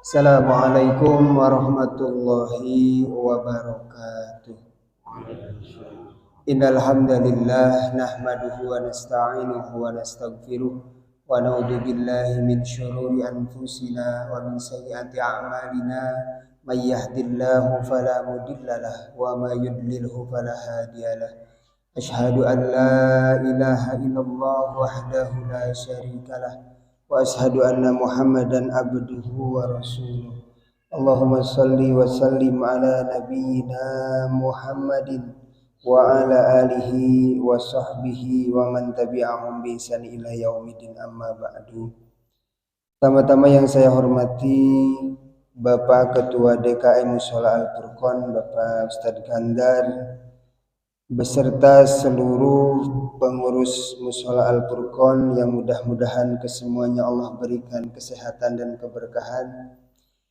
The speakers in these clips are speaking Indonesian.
Assalamualaikum warahmatullahi wabarakatuh. Innal hamdalillah nahmaduhu wa nasta'inuhu wa nastaghfiruh wa na'udzu billahi min syururi anfusina wa min sayyiati a'malina may yahdihillahu fala mudhillalah wa may yudlilhu fala hadiyalah. Asyhadu an la ilaha illallah wahdahu la syarikalah wa asyhadu anna Muhammadan abduhu wa rasuluh. Allahumma salli wa sallim ala nabiyyina Muhammadin wa ala alihi wa sahbihi wa man tabi'ahum bi ihsan ila yaumidin, amma ba'du. Pertama-tama yang saya hormati Bapak Ketua DKM Mushola Al-Furqon, Bapak Ustadz Gandar, beserta seluruh pengurus Mushola Al-Furqon yang mudah-mudahan kesemuanya Allah berikan kesehatan dan keberkahan.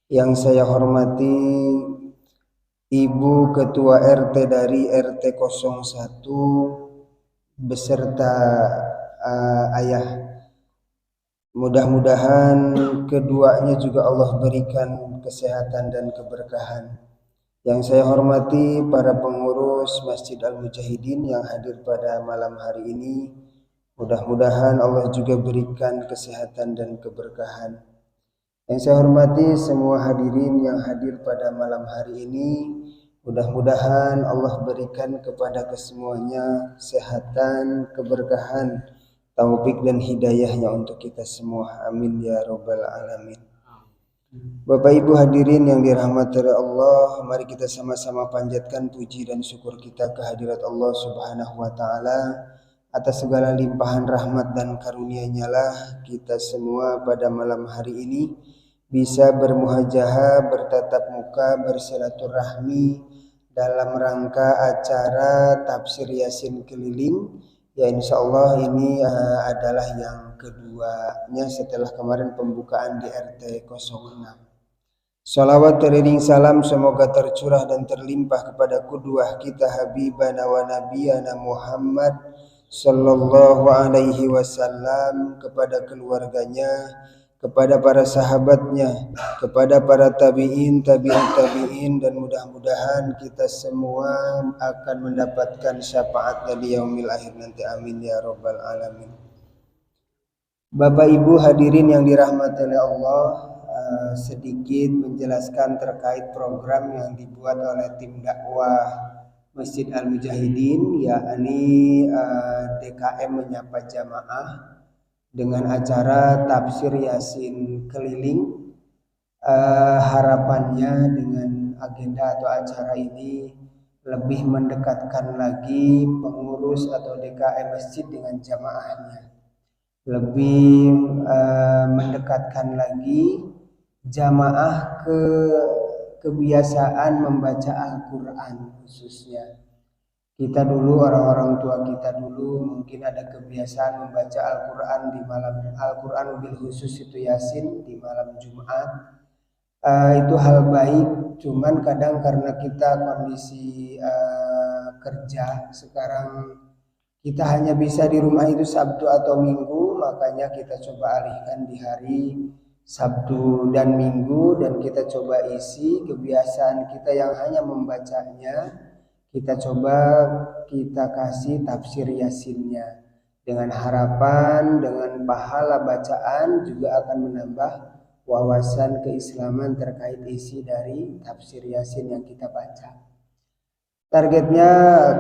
Yang saya hormati Ibu Ketua RT dari RT 01 beserta ayah. Mudah-mudahan keduanya juga Allah berikan kesehatan dan keberkahan. Yang saya hormati para pengurus Masjid Al-Mujahidin yang hadir pada malam hari ini, mudah-mudahan Allah juga berikan kesehatan dan keberkahan. Yang saya hormati semua hadirin yang hadir pada malam hari ini, mudah-mudahan Allah berikan kepada kesemuanya kesehatan, keberkahan, taufik dan hidayahnya untuk kita semua. Amin ya rabbal alamin. Bapak Ibu hadirin yang dirahmati oleh Allah, mari kita sama-sama panjatkan puji dan syukur kita kehadirat Allah Subhanahu wa taala atas segala limpahan rahmat dan karunia-Nya lah kita semua pada malam hari ini bisa bermuhajahah, bertatap muka, bersilaturahmi dalam rangka acara tafsir Yasin keliling. Ya insya Allah ini adalah yang keduanya setelah kemarin pembukaan di RT 06. Salawat teriring salam semoga tercurah dan terlimpah kepada qudwah kita Habibana wa Nabiyana Muhammad sallallahu alaihi wasallam, kepada keluarganya, kepada para sahabatnya, kepada para tabi'in, tabi'in, dan mudah-mudahan kita semua akan mendapatkan syafaatnya di yaumil akhir nanti. Amin ya rabbal alamin. Bapak Ibu hadirin yang dirahmati oleh Allah, sedikit menjelaskan terkait program yang dibuat oleh tim dakwah Masjid Al-Mujahidin, yakni DKM Menyapa Jamaah dengan acara tafsir Yasin keliling. Harapannya dengan agenda atau acara ini lebih mendekatkan lagi pengurus atau DKM masjid dengan jamaahnya, lebih mendekatkan lagi jamaah ke kebiasaan membaca Al-Quran. Khususnya kita dulu, orang-orang tua kita dulu mungkin ada kebiasaan membaca Al-Quran di malam, Al-Quran bil khusus itu Yasin di malam Jumat. Itu hal baik, cuman kadang karena kita kondisi kerja sekarang, kita hanya bisa di rumah itu Sabtu atau Minggu, makanya kita coba alihkan di hari Sabtu dan Minggu, dan kita coba isi kebiasaan kita yang hanya membacanya, kita coba kita kasih tafsir Yasinnya, dengan harapan dengan pahala bacaan juga akan menambah wawasan keislaman terkait isi dari tafsir Yasin yang kita baca. Targetnya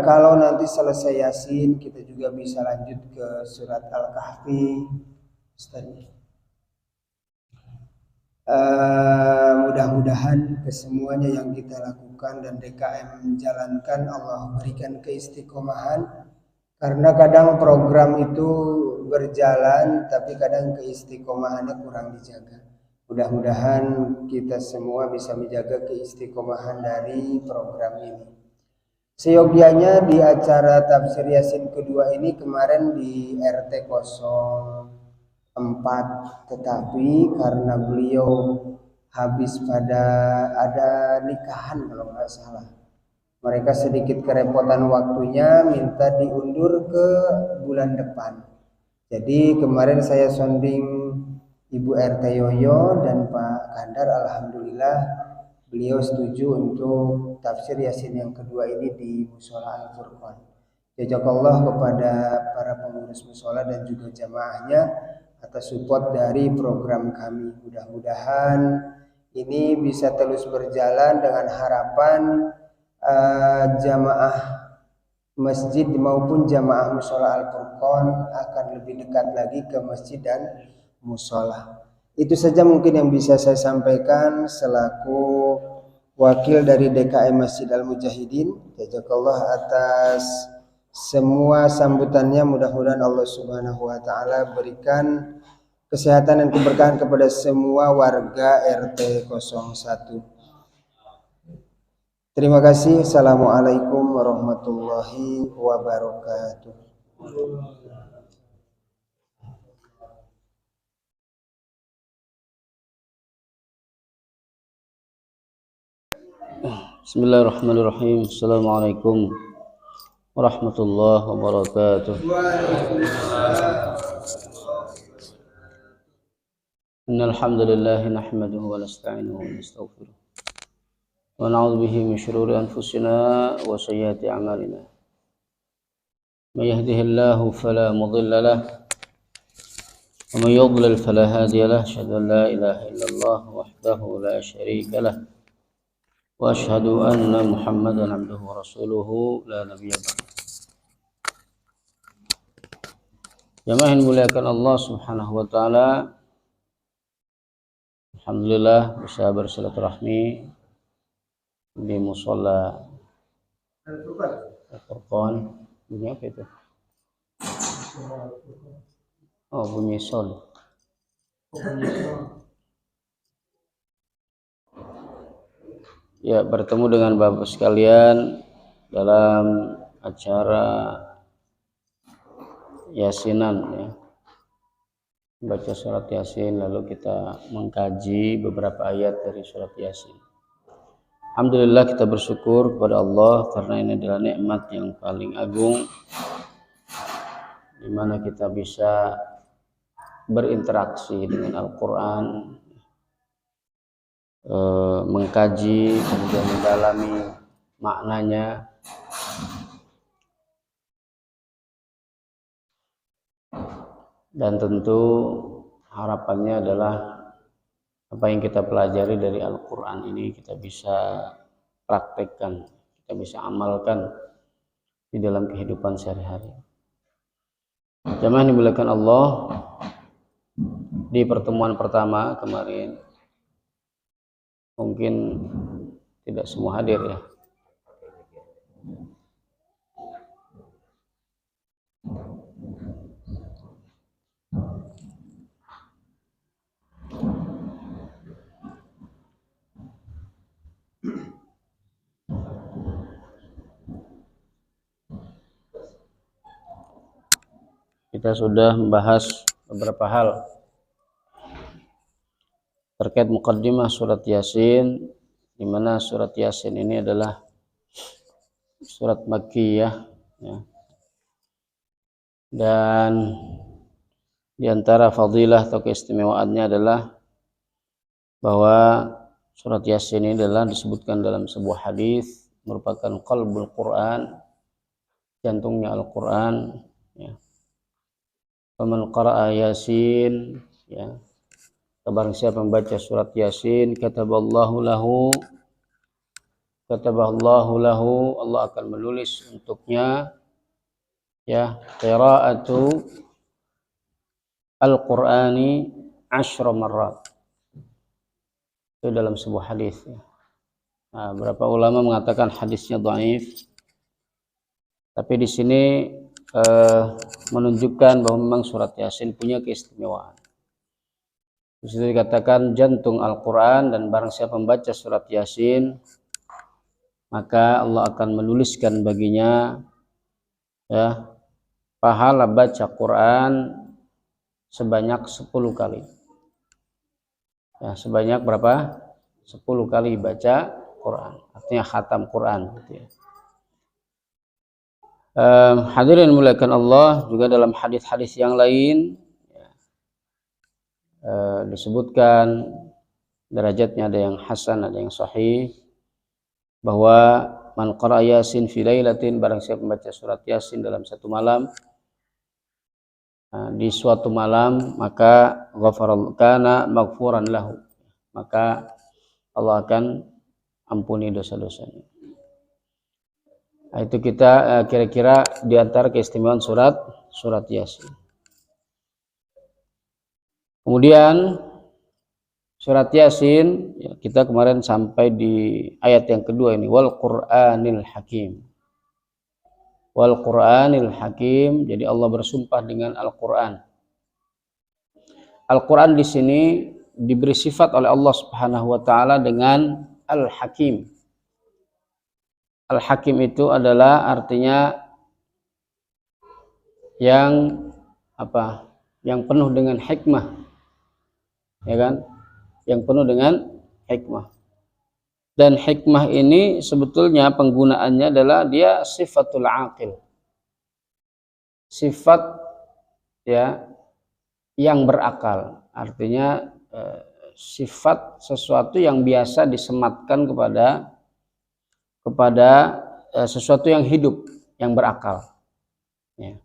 kalau nanti selesai Yasin kita juga bisa lanjut ke surat Al-Kahfi. Mudah-mudahan kesemuanya yang kita lakukan dan DKM menjalankan Allah berikan keistiqomahan, karena kadang program itu berjalan tapi kadang keistiqomahannya kurang dijaga. Mudah-mudahan kita semua bisa menjaga keistiqomahan dari program ini. Seyogianya di acara tafsir Yasin kedua ini kemarin di RT 04, tetapi karena beliau habis pada ada nikahan kalau nggak salah, mereka sedikit kerepotan waktunya, minta diundur ke bulan depan. Jadi kemarin saya sounding Ibu RT Yoyo dan Pak Kandar, alhamdulillah beliau setuju untuk tafsir Yasin yang kedua ini di Mushola Al-Furqan. Jazakallah kepada para pengurus mushola dan juga jamaahnya atas support dari program kami. Mudah-mudahan ini bisa terus berjalan dengan harapan jamaah masjid maupun jamaah mushola Al-Furqan akan lebih dekat lagi ke masjid dan mushola. Itu saja mungkin yang bisa saya sampaikan selaku wakil dari DKM Masjid Al-Mujahidin. Jazakallah atas semua sambutannya. Mudah-mudahan Allah Subhanahu wa taala berikan kesehatan dan keberkahan kepada semua warga RT 01. Terima kasih. Assalamualaikum warahmatullahi wabarakatuh. Bismillahirrahmanirrahim. Assalamualaikum warahmatullahi wabarakatuh. Innal hamdalillah nahmaduhu wa nasta'inuhu wa nastaghfiruh wa na'udzu bihi min shururi anfusina wa sayyiati a'malina. May yahdihillahu fala mudilla lahu wa may yudlil fala hadiya lahu. Asyhadu an la ilaha illallah wahdahu la syarika lahu wa asyhadu anna Muhammadan abduhu wa rasuluhu la nabiyya ba'da. Jamaah yang dimuliakan Allah Subhanahu wa taala, alhamdulillah bisa bersilaturahmi di mushola Al-Furqan. Bunyi apa itu? Oh, bunyi sol. Ya, bertemu dengan Bapak sekalian dalam acara Yasinan, ya. Baca surat Yasin, lalu kita mengkaji beberapa ayat dari surat Yasin. Alhamdulillah, kita bersyukur kepada Allah karena ini adalah nikmat yang paling agung, di mana kita bisa berinteraksi dengan Al-Quran, mengkaji, kemudian mendalami maknanya. Dan tentu harapannya adalah apa yang kita pelajari dari Al-Quran ini kita bisa praktekkan, kita bisa amalkan di dalam kehidupan sehari-hari. Jamaah yang dimuliakan Allah, di pertemuan pertama kemarin mungkin tidak semua hadir, ya. Kita sudah membahas beberapa hal terkait muqaddimah surat Yasin, di mana surat Yasin ini adalah surat Makkiyah, ya. Dan di antara fadilah atau keistimewaannya adalah bahwa surat Yasin ini adalah disebutkan dalam sebuah hadis merupakan qalbul Quran, jantungnya Al-Quran, ya. Faman qara'a Yasin, ya, barang siapa membaca surat Yasin, kataballahu lahu, Allah akan menulis untuknya, ya, qira'atu Al-Qur'ani 10 marrat. Itu dalam sebuah hadis, ya. Nah, beberapa ulama mengatakan hadisnya dhaif, tapi di sini menunjukkan bahwa memang surat Yasin punya keistimewaan. Di situ dikatakan jantung Al-Quran, dan barang siapa membaca surat Yasin, maka Allah akan menuliskan baginya, ya, pahala baca Quran sebanyak 10 kali. Ya, sebanyak berapa? 10 kali baca Quran. Artinya khatam Quran, gitu, ya. Hadirin muliakan Allah, juga dalam hadis-hadis yang lain, ya, disebutkan derajatnya ada yang hasan, ada yang sahih, bahwa man qara'a Yasin fi lailatin, barang siapa membaca surat Yasin dalam satu malam, di suatu malam, maka ghafaral kana maghfuran lahu, maka Allah akan ampuni dosa-dosanya. Nah, itu kita kira-kira di antara keistimewaan surat Yasin. Kemudian surat Yasin, ya, kita kemarin sampai di ayat yang kedua ini, wal Qur'anil Hakim. Wal Qur'anil Hakim, jadi Allah bersumpah dengan Al-Qur'an. Al-Qur'an di sini diberi sifat oleh Allah Subhanahu wa taala dengan Al-Hakim. Al-Hakim itu adalah artinya yang apa? Yang penuh dengan hikmah. Ya kan? Yang penuh dengan hikmah. Dan hikmah ini sebetulnya penggunaannya adalah dia sifatul aqil. Sifat ya yang berakal. Artinya sifat sesuatu yang biasa disematkan kepada sesuatu yang hidup, yang berakal. Ya.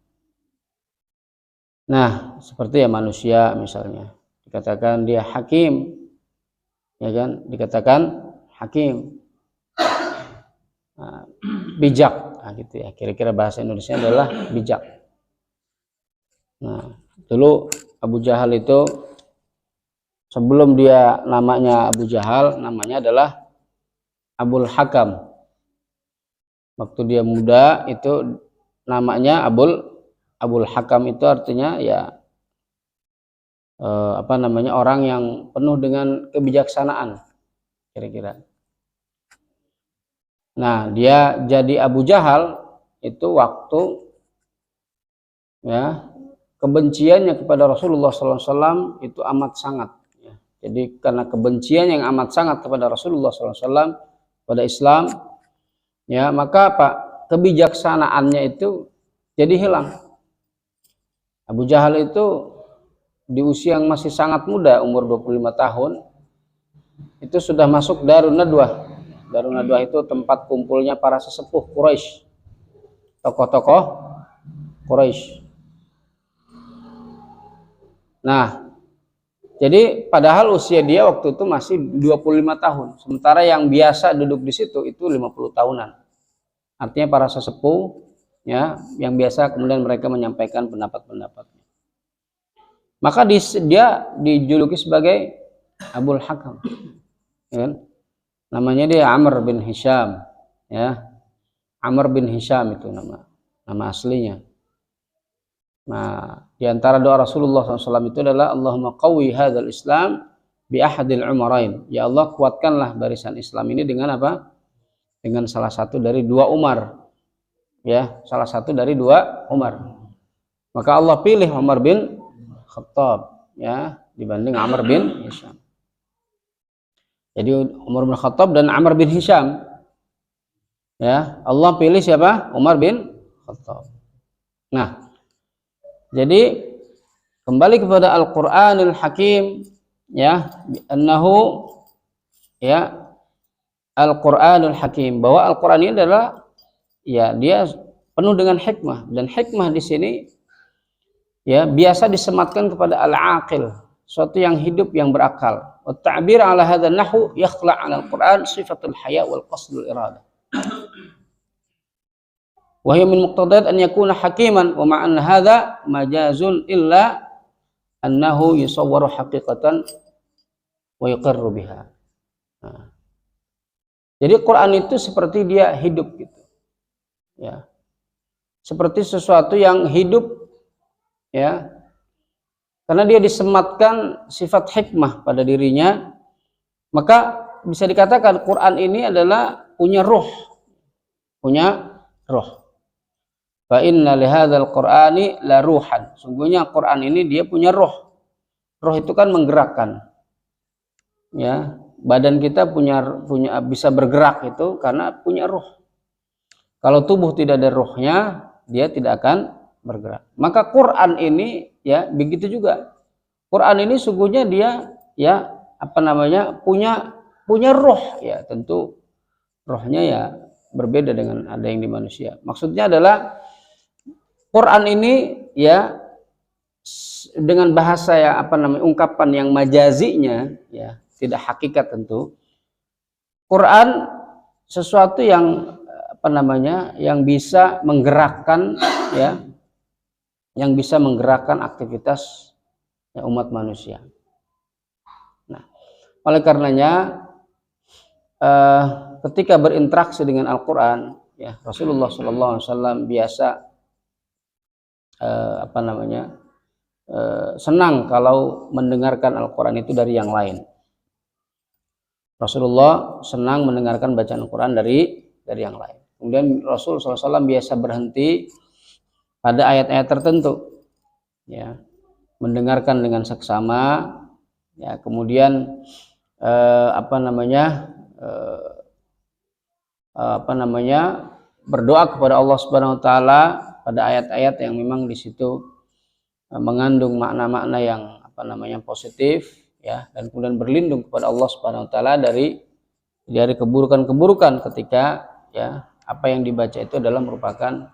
Nah, seperti ya manusia misalnya, dikatakan dia hakim, ya kan? Dikatakan hakim, bijak, nah, gitu ya. Kira-kira bahasa Indonesia adalah bijak. Nah, dulu Abu Jahal itu sebelum dia namanya Abu Jahal, namanya adalah Abul Hakam. Waktu dia muda itu namanya Abul Hakam, itu artinya ya orang yang penuh dengan kebijaksanaan, kira-kira. Nah, dia jadi Abu Jahal itu waktu ya kebenciannya kepada Rasulullah SAW itu amat sangat. Ya. Jadi karena kebencian yang amat sangat kepada Rasulullah SAW, pada Islam, ya maka apa? Kebijaksanaannya itu jadi hilang. Abu Jahal itu di usia yang masih sangat muda, umur 25 tahun, itu sudah masuk Darun Nadwah. Darun Nadwah itu tempat kumpulnya para sesepuh Quraisy, tokoh-tokoh Quraisy. Nah, jadi padahal usia dia waktu itu masih 25 tahun, sementara yang biasa duduk di situ itu 50 tahunan. Artinya para sesepuh ya yang biasa kemudian mereka menyampaikan pendapat-pendapatnya. Maka dia dijuluki sebagai Abul Hakam. Ya. Namanya dia Amr bin Hisham, ya. Amr bin Hisham itu nama aslinya. Nah, di antara doa Rasulullah SAW itu adalah Allahumma qawwi hadzal Islam bi ahadil umarain. Ya Allah, kuatkanlah barisan Islam ini dengan apa? Dengan salah satu dari dua Umar. Ya, salah satu dari dua Umar. Maka Allah pilih Umar bin Khattab ya dibanding Amr bin Hisham. Jadi Umar bin Khattab dan Amr bin Hisham. Ya, Allah pilih siapa? Umar bin Khattab. Nah, jadi kembali kepada Al-Qur'anul Hakim ya, annahu ya Al-Qur'anul Hakim, bahwa Al-Qur'an ini adalah ya dia penuh dengan hikmah, dan hikmah di sini ya biasa disematkan kepada al-aqil, suatu yang hidup, yang berakal. Wa ta'bir ala hadzal nahwu yakhla' 'ala al-Qur'an sifatul haya wal qasdul irada. Wa hiya min muqtadat an yakuna hakiman wa ma'an hadza majazun illa annahu yusawwaru haqiqatan wa yuqarru biha. Nah. Jadi Quran itu seperti dia hidup gitu. Ya. Seperti sesuatu yang hidup ya, karena dia disematkan sifat hikmah pada dirinya, maka bisa dikatakan Quran ini adalah punya ruh, fa inna lihadzal qur'ani la ruhan, sungguhnya Quran ini dia punya ruh. Ruh itu kan menggerakkan ya, badan kita punya bisa bergerak itu karena punya ruh. Kalau tubuh tidak ada ruhnya, dia tidak akan bergerak. Maka Quran ini ya begitu juga. Quran ini sungguhnya dia ya punya roh, ya tentu rohnya ya berbeda dengan ada yang di manusia. Maksudnya adalah Quran ini ya dengan bahasa ya ungkapan yang majazinya ya tidak hakikat tentu. Quran sesuatu yang yang bisa menggerakkan ya, yang bisa menggerakkan aktivitas ya, umat manusia. Nah, oleh karenanya ketika berinteraksi dengan Al-Quran, ya Rasulullah SAW biasa senang kalau mendengarkan Al-Quran itu dari yang lain. Rasulullah senang mendengarkan bacaan Al-Quran dari yang lain. Kemudian Rasul SAW biasa berhenti pada ayat-ayat tertentu, ya, mendengarkan dengan seksama, ya, kemudian berdoa kepada Allah Subhanahu Wa Taala pada ayat-ayat yang memang di situ mengandung makna-makna yang positif, ya, dan kemudian berlindung kepada Allah Subhanahu Wa Taala dari keburukan-keburukan ketika ya apa yang dibaca itu adalah merupakan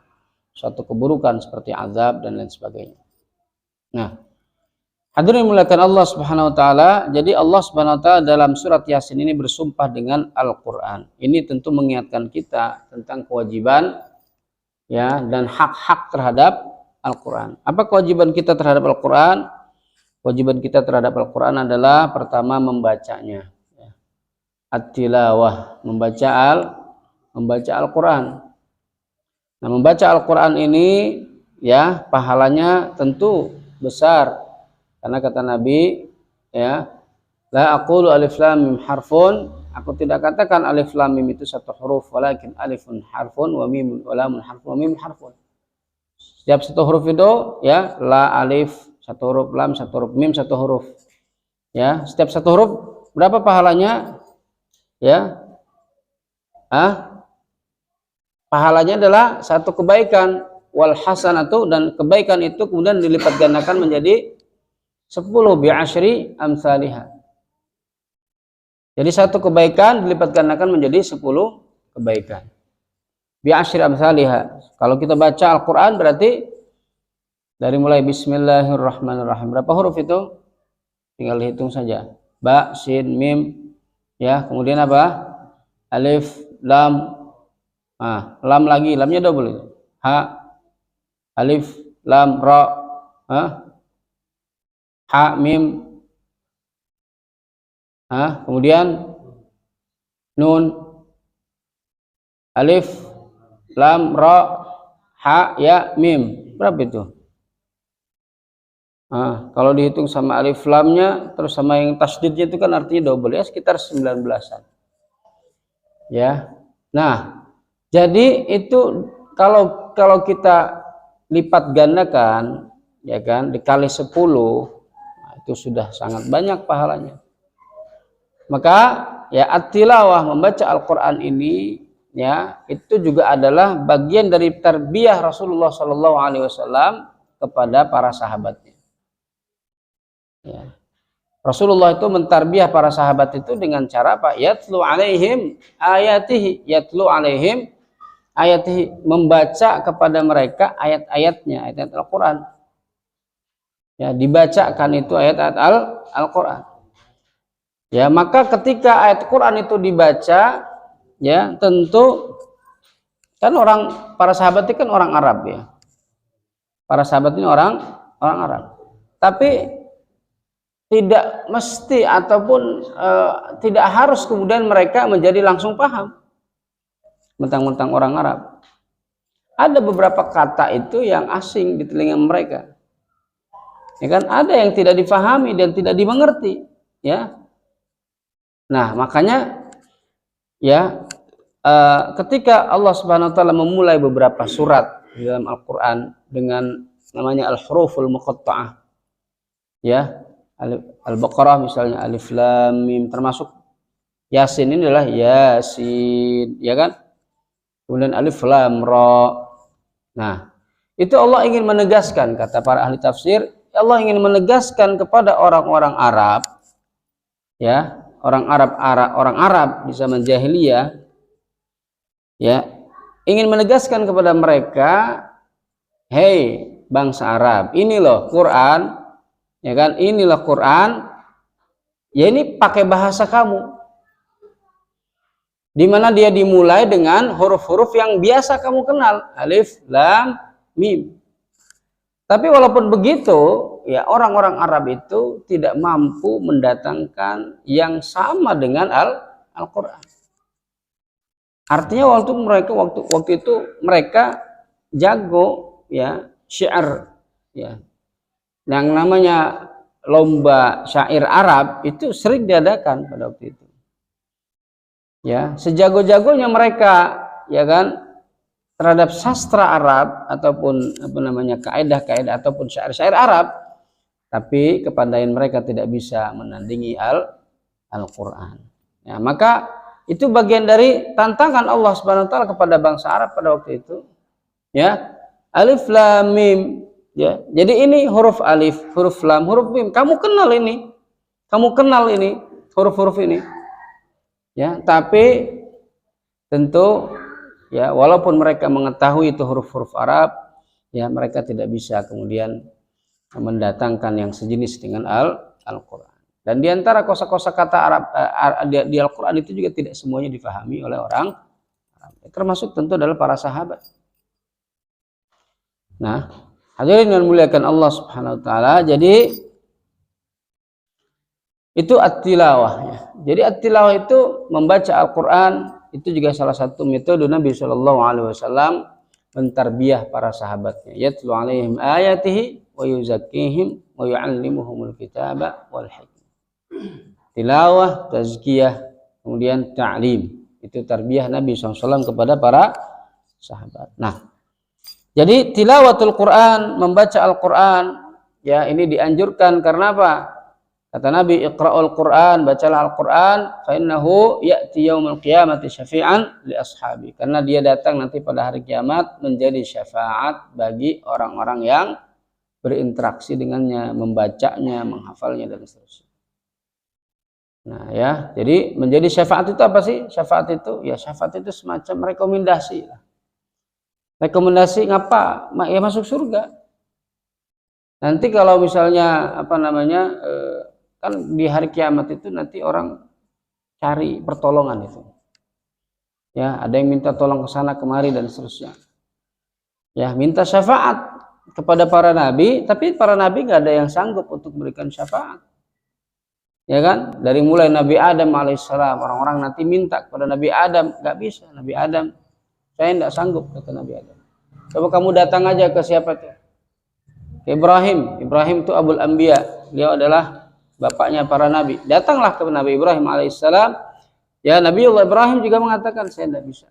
suatu keburukan seperti azab dan lain sebagainya. Nah, hadirin dimuliakan Allah Subhanahu Wa Taala, jadi Allah Subhanahu Wa Taala dalam surat Yasin ini bersumpah dengan Al-Quran. Ini tentu mengingatkan kita tentang kewajiban ya dan hak-hak terhadap Al-Quran. Apa kewajiban kita terhadap Al-Quran? Kewajiban kita terhadap Al-Quran adalah pertama membacanya, ya. At-tilawah, membaca Al-Quran. Nah, membaca Al-Quran ini ya pahalanya tentu besar, karena kata Nabi ya, la aqulu alif lam mim harfun, aku tidak katakan alif lam mim itu satu huruf, walakin alifun harfun wa mim wa lamun harfun wa mim harfun. Setiap satu huruf itu ya, la alif satu huruf, lam satu huruf, mim satu huruf. Ya, setiap satu huruf berapa pahalanya? Ya. Pahalanya adalah satu kebaikan, wal hasanatu, dan kebaikan itu kemudian dilipat gandakan menjadi 10 bi'asyri amsalihah. Jadi satu kebaikan dilipat gandakan menjadi 10 kebaikan. Bi'asyri amsalihah. Kalau kita baca Al-Quran berarti dari mulai Bismillahirrahmanirrahim. Berapa huruf itu? Tinggal dihitung saja. Ba, sin, mim, ya. Kemudian apa? Alif, lam. Lam lagi, lamnya double. Ha, alif, lam, ra. Ha, mim. Kemudian nun, alif, lam, ra, ha, ya, mim. Berapa itu? Kalau dihitung sama alif lamnya terus sama yang tasdidnya itu kan artinya double, ya sekitar 19-an. Ya. Nah, jadi itu kalau kita lipat gandakan ya kan dikali 10, itu sudah sangat banyak pahalanya. Maka ya at-tilawah, membaca Al-Qur'an ini ya itu juga adalah bagian dari tarbiyah Rasulullah SAW kepada para sahabatnya. Ya. Rasulullah itu mentarbiyah para sahabat itu dengan cara apa? Yatlu alaihim ayatihi, membaca kepada mereka ayat-ayatnya, ayat-ayat Al-Quran. Ya, dibacakan itu ayat-ayat Al-Quran. Ya, maka ketika ayat Quran itu dibaca, ya tentu kan para sahabat itu kan orang Arab ya. Para sahabat ini orang Arab. Tapi tidak mesti ataupun tidak harus kemudian mereka menjadi langsung paham mentang-mentang orang Arab. Ada beberapa kata itu yang asing di telinga mereka. Ya kan, ada yang tidak difahami dan tidak dimengerti, ya. Nah, makanya ya ketika Allah Subhanahu wa taala memulai beberapa surat di dalam Al-Qur'an dengan namanya al-huruful muqatta'ah. Ya. Al-Baqarah misalnya alif lam mim, termasuk Yasin ini adalah Yasin, ya kan? Kemudian alif lam ra. Nah, itu Allah ingin menegaskan, kata para ahli tafsir, Allah ingin menegaskan kepada orang-orang Arab, ya, orang Arab di zaman jahiliyah, ya, ingin menegaskan kepada mereka, hei bangsa Arab, ini loh Quran, ya kan, inilah Quran, ya ini pakai bahasa kamu, di mana dia dimulai dengan huruf-huruf yang biasa kamu kenal, alif, lam, mim. Tapi walaupun begitu, ya orang-orang Arab itu tidak mampu mendatangkan yang sama dengan Al-Quran. Artinya waktu itu mereka jago, ya, syair, ya. Yang namanya lomba syair Arab itu sering diadakan pada waktu itu. Ya, sejago-jagonya mereka, ya kan, terhadap sastra Arab ataupun apa namanya kaidah-kaidah ataupun syair-syair Arab, tapi kepandaian mereka tidak bisa menandingi Al-Quran. Ya, maka itu bagian dari tantangan Allah Subhanahu wa taala kepada bangsa Arab pada waktu itu. Ya, alif lam mim, ya. Jadi ini huruf alif, huruf lam, huruf mim. Kamu kenal ini. Kamu kenal ini huruf-huruf ini. Ya, tapi tentu, ya, walaupun mereka mengetahui itu huruf-huruf Arab, ya mereka tidak bisa kemudian mendatangkan yang sejenis dengan Al-Quran. Dan diantara kosa-kosa kata Arab di Al-Quran itu juga tidak semuanya difahami oleh orang Arab, termasuk tentu adalah para sahabat. Nah, hadirin yang muliakan Allah Subhanahu wa taala, jadi itu at-tilawah, ya. Jadi at-tilawah itu membaca Al-Quran. Itu juga salah satu metode Nabi Shallallahu Alaihi Wasallam mentarbiyah para sahabatnya. Yatlu alaihim ayatihi wa yuzakkihim wa yu'allimuhumul kitaba wal hikmah. Tilawah, tazkiyah, kemudian ta'lim. Itu tarbiyah Nabi SAW kepada para sahabat. Nah, jadi tilawatul Quran, membaca Al-Quran, ya ini dianjurkan karena apa? Kata Nabi, iqra'ul Quran, bacalah Al-Quran, fa innahu ya'ti yaumil qiyamati syafi'an li ashabi. Karena dia datang nanti pada hari kiamat menjadi syafaat bagi orang-orang yang berinteraksi dengannya, membacanya, menghafalnya dan seterusnya. Nah, ya, jadi menjadi syafaat itu apa sih? Syafaat itu, ya syafaat itu semacam rekomendasi. Rekomendasi ngapa? Ya masuk surga. Nanti kalau misalnya apa namanya, kan di hari kiamat itu nanti orang cari pertolongan itu, ya ada yang minta tolong ke sana kemari dan seterusnya, ya minta syafaat kepada para nabi, tapi para nabi nggak ada yang sanggup untuk memberikan syafaat, ya kan, dari mulai Nabi Adam alaihissalam, orang-orang nanti minta kepada Nabi Adam, nggak bisa. Nabi Adam, saya nggak sanggup, kata Nabi Adam. Coba kamu datang aja ke siapa tuh? Ibrahim itu Abul Anbiya, beliau adalah bapaknya para nabi. Datanglah ke Nabi Ibrahim alaihissalam. Ya, Nabiullah Ibrahim juga mengatakan, saya tidak bisa.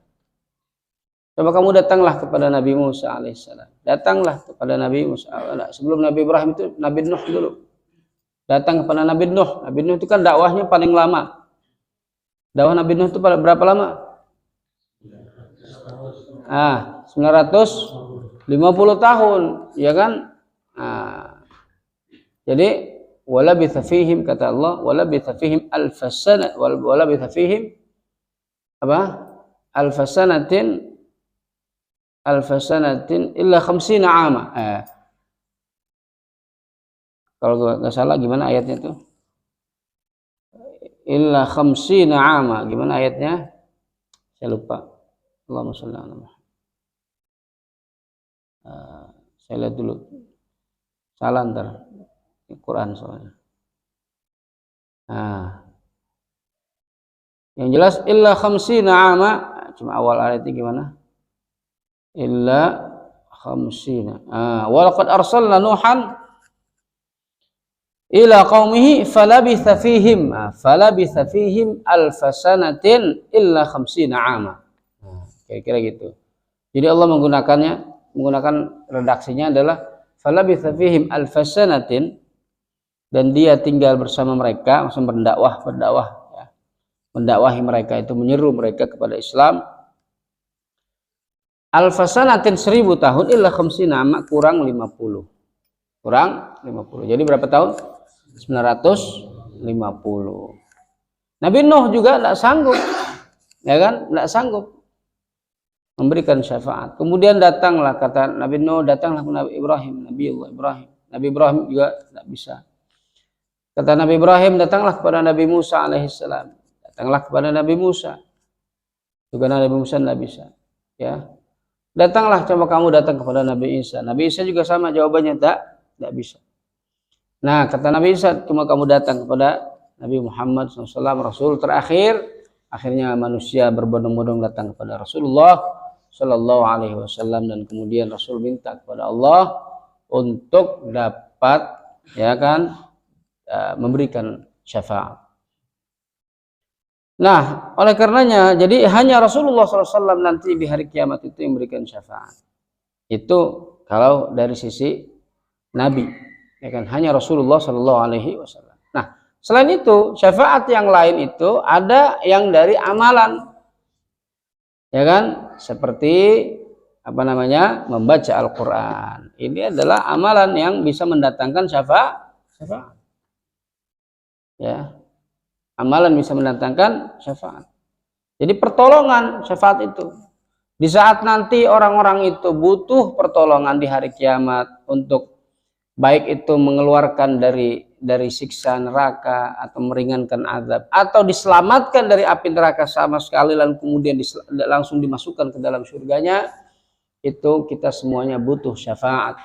Coba kamu datanglah kepada Nabi Musa alaihissalam. Datanglah kepada Nabi Musa. Sebelum Nabi Ibrahim itu Nabi Nuh dulu. Datang kepada Nabi Nuh. Nabi Nuh itu kan dakwahnya paling lama. Dakwah Nabi Nuh itu berapa lama? 950 tahun, ya kan? Jadi wala bitha fihim, kata Allah, wala bitha fihim alfasana, wala bitha fihim apa? Alfasanatin illa 50 ama. Kalau nggak salah gimana ayatnya itu? Illa 50 ama. Gimana ayatnya? Saya lupa. Allahumma shalli ala Muhammad. Saya lihat dulu. Salah ntar. Quran soalnya. Nah, yang jelas illa 50 ama, cuma awal ayatnya gimana? Illa 50. Wa laqad arsalna Nuhan ila qaumihi falabitha fihim alfasanatin illa 50 ama. Kira-kira gitu. Jadi Allah menggunakan redaksinya adalah falabitha fihim alfasanatin, dan dia tinggal bersama mereka, maksudnya berdakwah, ya. Mendakwahi mereka itu, menyeru mereka kepada Islam. Alfasanatin 1000 tahun illa 50 ama, kurang 50. kurang 50. Jadi berapa tahun? 950. Nabi Nuh juga tidak sanggup, ya kan? Tidak sanggup memberikan syafaat. Kemudian datanglah, kata Nabi Nuh, datanglah Nabi Ibrahim, Nabiullah Ibrahim. Nabi Ibrahim juga tidak bisa. Kata Nabi Ibrahim, datanglah kepada Nabi Musa alaihissalam. Datanglah kepada Nabi Musa. Juga Nabi Musa tidak bisa. Ya, datanglah, coba kamu datang kepada Nabi Isa. Nabi Isa juga sama jawabannya, tidak bisa. Nah, kata Nabi Isa, cuma kamu datang kepada Nabi Muhammad SAW, Rasul terakhir. Akhirnya manusia berbondong-bondong datang kepada Rasulullah Sallallahu Alaihi Wasallam, dan kemudian Rasul minta kepada Allah untuk dapat, ya kan, memberikan syafaat. Nah, oleh karenanya, jadi hanya Rasulullah SAW nanti di hari kiamat itu yang memberikan syafaat. Itu kalau dari sisi Nabi, ya kan, hanya Rasulullah Sallallahu Alaihi Wasallam. Nah, selain itu, syafaat yang lain itu ada yang dari amalan, ya kan, seperti apa namanya, membaca Al-Quran. Ini adalah amalan yang bisa mendatangkan syafaat. Ya, amalan bisa mendatangkan syafaat. Jadi pertolongan syafaat itu. Di saat nanti orang-orang itu butuh pertolongan di hari kiamat untuk baik itu mengeluarkan dari siksa neraka atau meringankan azab, atau diselamatkan dari api neraka sama sekali lalu kemudian langsung dimasukkan ke dalam surganya, itu kita semuanya butuh syafaat,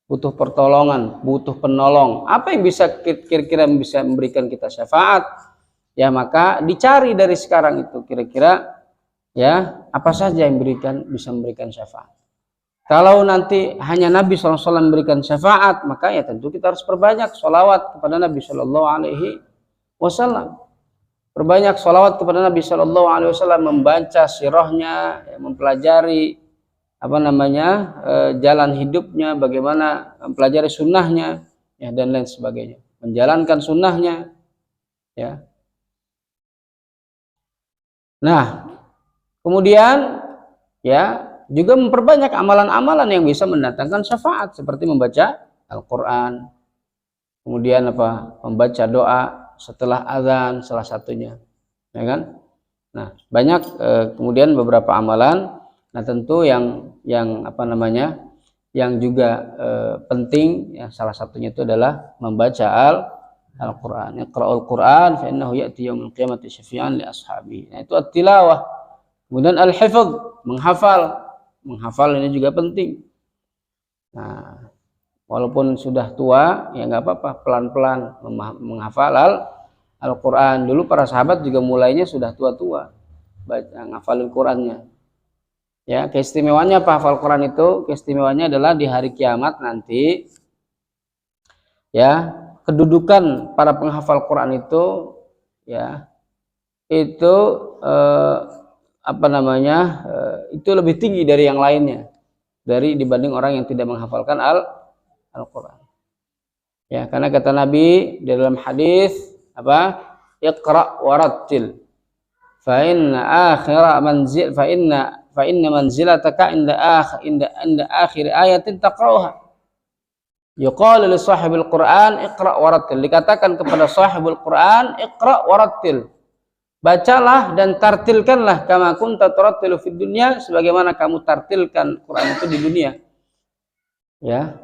butuh pertolongan, butuh penolong. Apa yang bisa kira-kira bisa memberikan kita syafaat? Ya, maka dicari dari sekarang itu kira-kira, ya, apa saja yang bisa memberikan syafaat. Kalau nanti hanya Nabi SAW memberikan syafaat, maka ya tentu kita harus perbanyak sholawat kepada Nabi SAW. Perbanyak sholawat kepada Nabi SAW, membaca sirahnya, ya, mempelajari apa namanya, jalan hidupnya, bagaimana mempelajari sunnahnya, ya, dan lain sebagainya, menjalankan sunnahnya, ya. Nah, kemudian, ya, juga memperbanyak amalan-amalan yang bisa mendatangkan syafaat, seperti membaca Al-Quran, kemudian apa, membaca doa setelah azan, salah satunya, ya kan. Nah, banyak kemudian beberapa amalan. Nah, tentu yang apa namanya, yang juga penting, ya, salah satunya itu adalah membaca Al-Quran. Iqra'ul Quran fa innahu ya'ti yaumil qiyamati syafi'an li ashabihi. Nah, itu at-tilawah. Kemudian al-hifdz, menghafal ini juga penting. Nah, walaupun sudah tua, ya nggak apa-apa, pelan-pelan menghafal Al-Quran. Dulu para sahabat juga mulainya sudah tua-tua baca ngafalin Qurannya. Ya, keistimewaannya apa hafal Quran itu? Keistimewaannya adalah di hari kiamat nanti, ya, kedudukan para penghafal Quran itu, ya, itu apa namanya, itu lebih tinggi dari yang lainnya, dibanding orang yang tidak menghafalkan Al-Quran. Ya, karena kata Nabi di dalam hadis apa? Iqra warattil fa inna manzilataka inda akhir ayatin taqra'uha. Yuqalu li sahibil Quran iqra warattil. Dikatakan kepada sahibul Quran, iqra warattil, bacalah dan tartilkanlah, kama kunta turattilu fid dunya, sebagaimana kamu tartilkan Quran itu di dunia. Ya,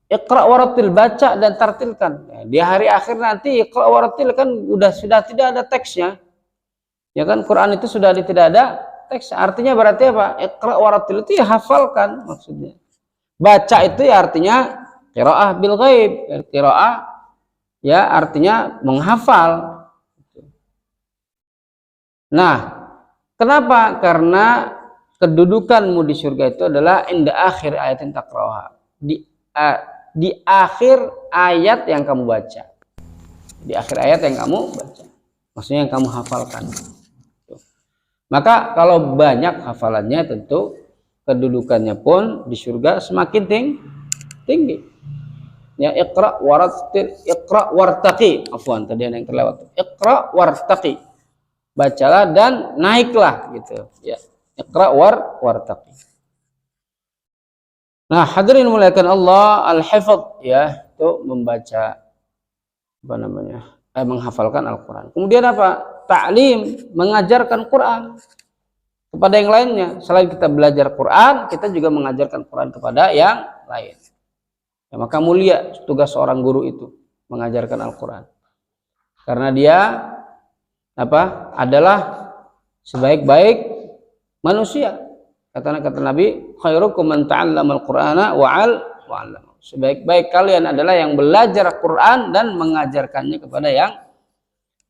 iqra warattil, baca dan tartilkan. Ya, di hari akhir nanti iqra warattil kan sudah tidak ada teksnya. Ya kan, Quran itu sudah tidak ada teks. Artinya berarti apa? Iqra warattil itu ya hafalkan maksudnya. Baca itu ya artinya qiraah bil ghaib. Qiraah ya artinya menghafal. Nah, kenapa? Karena kedudukanmu di surga itu adalah inda akhir ayatin taqra'uha. Di akhir ayat yang kamu baca. Di akhir ayat yang kamu baca. Maksudnya yang kamu hafalkan. Maka kalau banyak hafalannya, tentu kedudukannya pun di surga semakin tinggi. Ya, iqra warattil, iqra wartaqi. Afwan, tadi ada yang terlewat. Iqra wartaqi. Bacalah dan naiklah gitu, ya. Iqra wartaqi. Nah, hadirin muliakan Allah, al-hifdz ya, itu membaca apa namanya? Menghafalkan Al-Qur'an. Kemudian apa? Ta'lim, mengajarkan Quran kepada yang lainnya. Selain kita belajar Quran, kita juga mengajarkan Quran kepada yang lain. Ya, maka mulia tugas seorang guru itu mengajarkan Al-Qur'an. Karena dia apa? Adalah sebaik-baik manusia. Kata Nabi, khairukum man ta'allama al-Qur'ana wa'allama. Sebaik-baik kalian adalah yang belajar Quran dan mengajarkannya kepada yang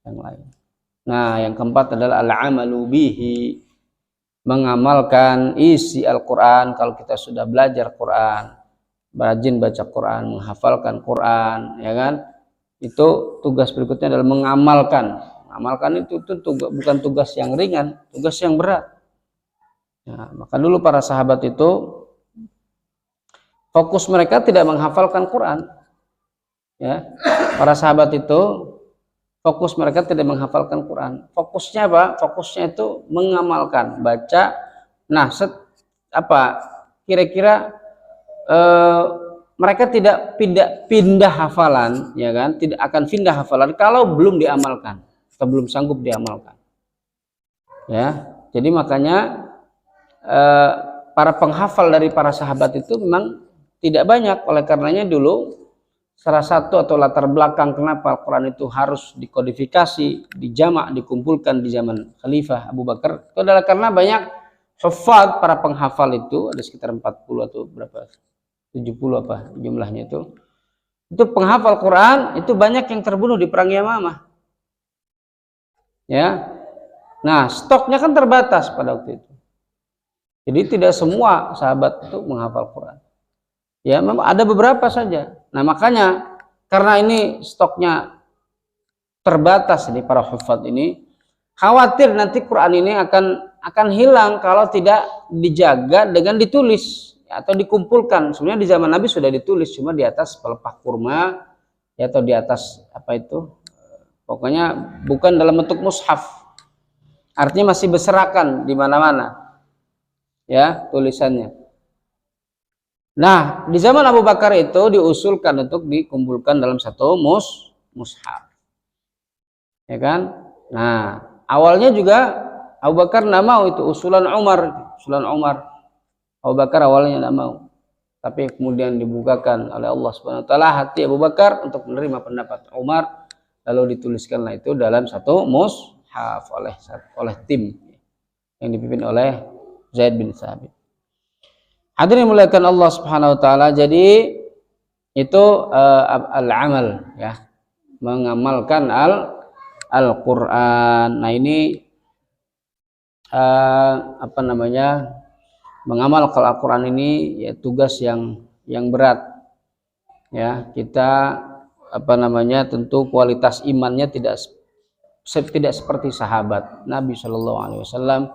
lain. Nah, yang keempat adalah al-amalu bihi, mengamalkan isi Al-Quran. Kalau kita sudah belajar Quran, rajin baca Quran, menghafalkan Quran, ya kan? Itu tugas berikutnya adalah mengamalkan. Mengamalkan itu bukan tugas yang ringan, tugas yang berat. Ya, maka dulu para sahabat itu fokus mereka tidak menghafalkan Quran. Ya, para sahabat itu fokus mereka tidak menghafalkan Quran. Fokusnya apa? Fokusnya itu mengamalkan, baca. Nah, kira-kira mereka tidak pindah hafalan, ya kan? Tidak akan pindah hafalan kalau belum diamalkan, atau belum sanggup diamalkan. Ya, jadi makanya para penghafal dari para sahabat itu memang tidak banyak. Oleh karenanya dulu salah satu atau latar belakang kenapa Al-Quran itu harus dikodifikasi, dijamak, dikumpulkan di zaman Khalifah Abu Bakar, itu adalah karena banyak hufad, para penghafal itu ada sekitar 40 atau berapa, 70 apa jumlahnya itu penghafal Quran itu banyak yang terbunuh di perang Yamamah. Ya, nah stoknya kan terbatas pada waktu itu. Jadi tidak semua sahabat itu menghafal Quran. Ya, memang ada beberapa saja. Nah, makanya karena ini stoknya terbatas di para hufad ini, khawatir nanti Quran ini akan hilang kalau tidak dijaga dengan ditulis atau dikumpulkan. Sebenarnya di zaman Nabi sudah ditulis, cuma di atas pelepah kurma ya, atau di atas apa itu? Pokoknya bukan dalam bentuk mushaf. Artinya masih berserakan di mana-mana. Ya, tulisannya. Nah, di zaman Abu Bakar itu diusulkan untuk dikumpulkan dalam satu mushaf. Ya kan? Nah, awalnya juga Abu Bakar tidak mau, itu usulan Umar. Abu Bakar awalnya tidak mau. Tapi kemudian dibukakan oleh Allah Subhanahu wa taala hati Abu Bakar untuk menerima pendapat Umar, lalu dituliskanlah itu dalam satu mushaf oleh tim yang dipimpin oleh Zaid bin Thabit. Hadirin muliakan Allah Subhanahu wa taala, jadi itu al-amal ya, mengamalkan Al-Qur'an. Nah, ini mengamalkan Al-Qur'an ini ya tugas yang berat. Ya, kita tentu kualitas imannya tidak seperti sahabat Nabi Shallallahu alaihi wasallam.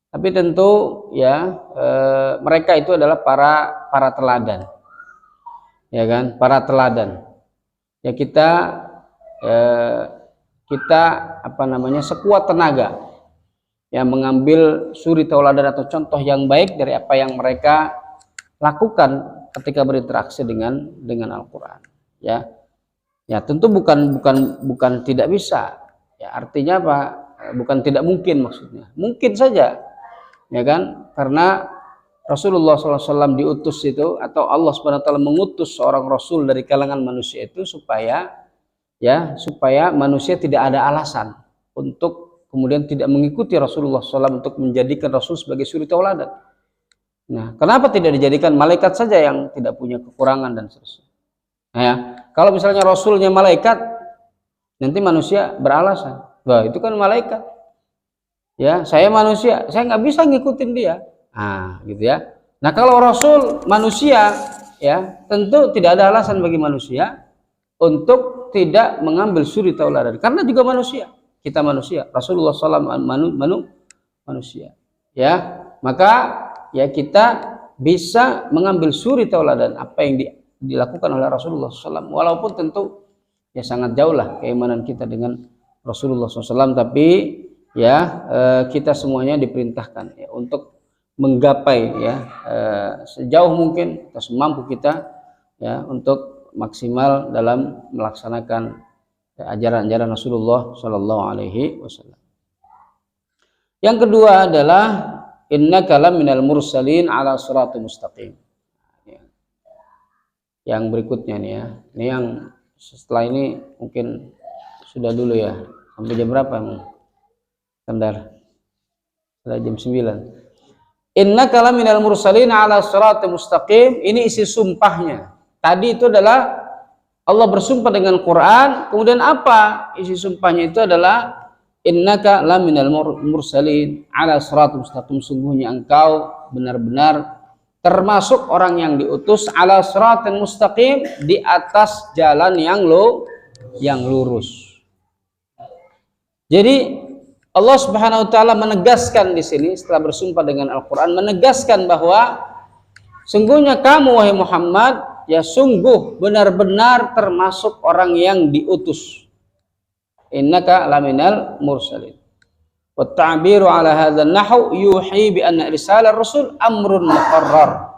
Tapi tentu ya mereka itu adalah para teladan, ya kan, para teladan. Ya kita sekuat tenaga ya mengambil suri tauladan atau contoh yang baik dari apa yang mereka lakukan ketika berinteraksi dengan Al-Quran. Ya tentu bukan tidak bisa. Ya artinya apa? Bukan tidak mungkin, maksudnya mungkin saja. Ya kan, karena Rasulullah SAW diutus itu, atau Allah SWT mengutus seorang Rasul dari kalangan manusia itu supaya manusia tidak ada alasan untuk kemudian tidak mengikuti Rasulullah SAW untuk menjadikan Rasul sebagai suri tauladan. Nah, kenapa tidak dijadikan malaikat saja yang tidak punya kekurangan dan seterusnya? Nah, ya, kalau misalnya Rasulnya malaikat, nanti manusia beralasan, wah itu kan malaikat. Ya, saya manusia, saya nggak bisa ngikutin dia. Nah, gitu ya. Nah, kalau Rasul manusia, ya tentu tidak ada alasan bagi manusia untuk tidak mengambil suri tauladan. Karena juga manusia, kita manusia. Rasulullah SAW manusia. Ya, maka ya kita bisa mengambil suri tauladan apa yang dilakukan oleh Rasulullah SAW. Walaupun tentu ya sangat jauh lah keimanan kita dengan Rasulullah SAW, tapi ya kita semuanya diperintahkan ya untuk menggapai ya sejauh mungkin atau semampu kita ya untuk maksimal dalam melaksanakan ajaran-ajaran Rasulullah Shallallahu Alaihi Wasallam. Yang kedua adalah innaka laminal mursalin ala siratal mustaqim. Yang berikutnya nih ya, ini yang setelah ini mungkin sudah dulu ya, sampai jam berapa emang? Kendar sudah jam 9. Innaka laminal mursalin ala siratal mustaqim. Ini isi sumpahnya. Tadi itu adalah Allah bersumpah dengan Quran, kemudian apa isi sumpahnya itu adalah innaka laminal mursalin ala siratal mustaqim. Sungguhnya engkau benar-benar termasuk orang yang diutus ala siratal mustaqim, di atas jalan yang lurus. Jadi Allah Subhanahu wa taala menegaskan di sini setelah bersumpah dengan Al-Qur'an, menegaskan bahwa sungguhnya kamu wahai Muhammad ya sungguh benar-benar termasuk orang yang diutus. Innaka laminal mursalin. Wa ta'biru ala hadzal nahwu yuhi bi anna risalah rasul amrun muqarrar.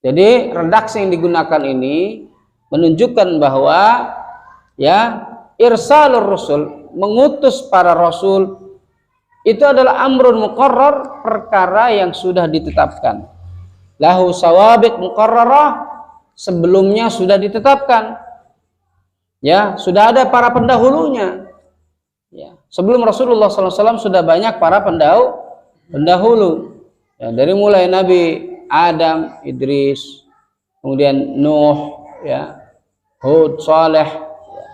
Jadi redaksi yang digunakan ini menunjukkan bahwa ya irsalur rasul, mengutus para rasul itu adalah amrun muqarrar, perkara yang sudah ditetapkan. Lahu sawabiq muqarrarah, sebelumnya sudah ditetapkan. Ya, sudah ada para pendahulunya. Ya, sebelum Rasulullah SAW sudah banyak para pendahulu. Ya, dari mulai Nabi Adam, Idris, kemudian Nuh, ya, Hud, Saleh, ya,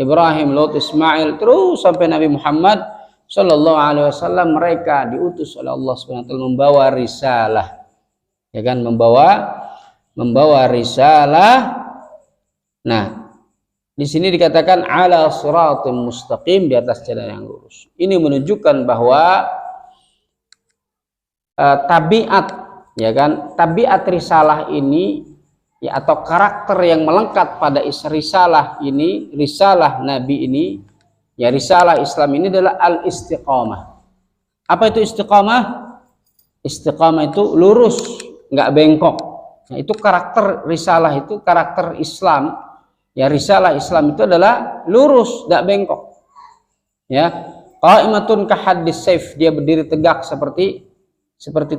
Ibrahim, Lot, Ismail, terus sampai Nabi Muhammad Sallallahu Alaihi Wasallam. Mereka diutus oleh Allah SWT membawa risalah, ya kan, membawa risalah. Nah, di sini dikatakan ala siratim mustaqim, di atas jalan yang lurus. Ini menunjukkan bahwa tabiat, ya kan, tabiat risalah ini ya, atau karakter yang melekat pada risalah ini, risalah Nabi ini, ya risalah Islam ini adalah al-istiqamah. Apa itu istiqamah? Istiqamah itu lurus, nggak bengkok. Nah, itu karakter risalah, itu karakter Islam. Ya, risalah Islam itu adalah lurus, tidak bengkok. Ya, qaimatun kahaddis saif, dia berdiri tegak seperti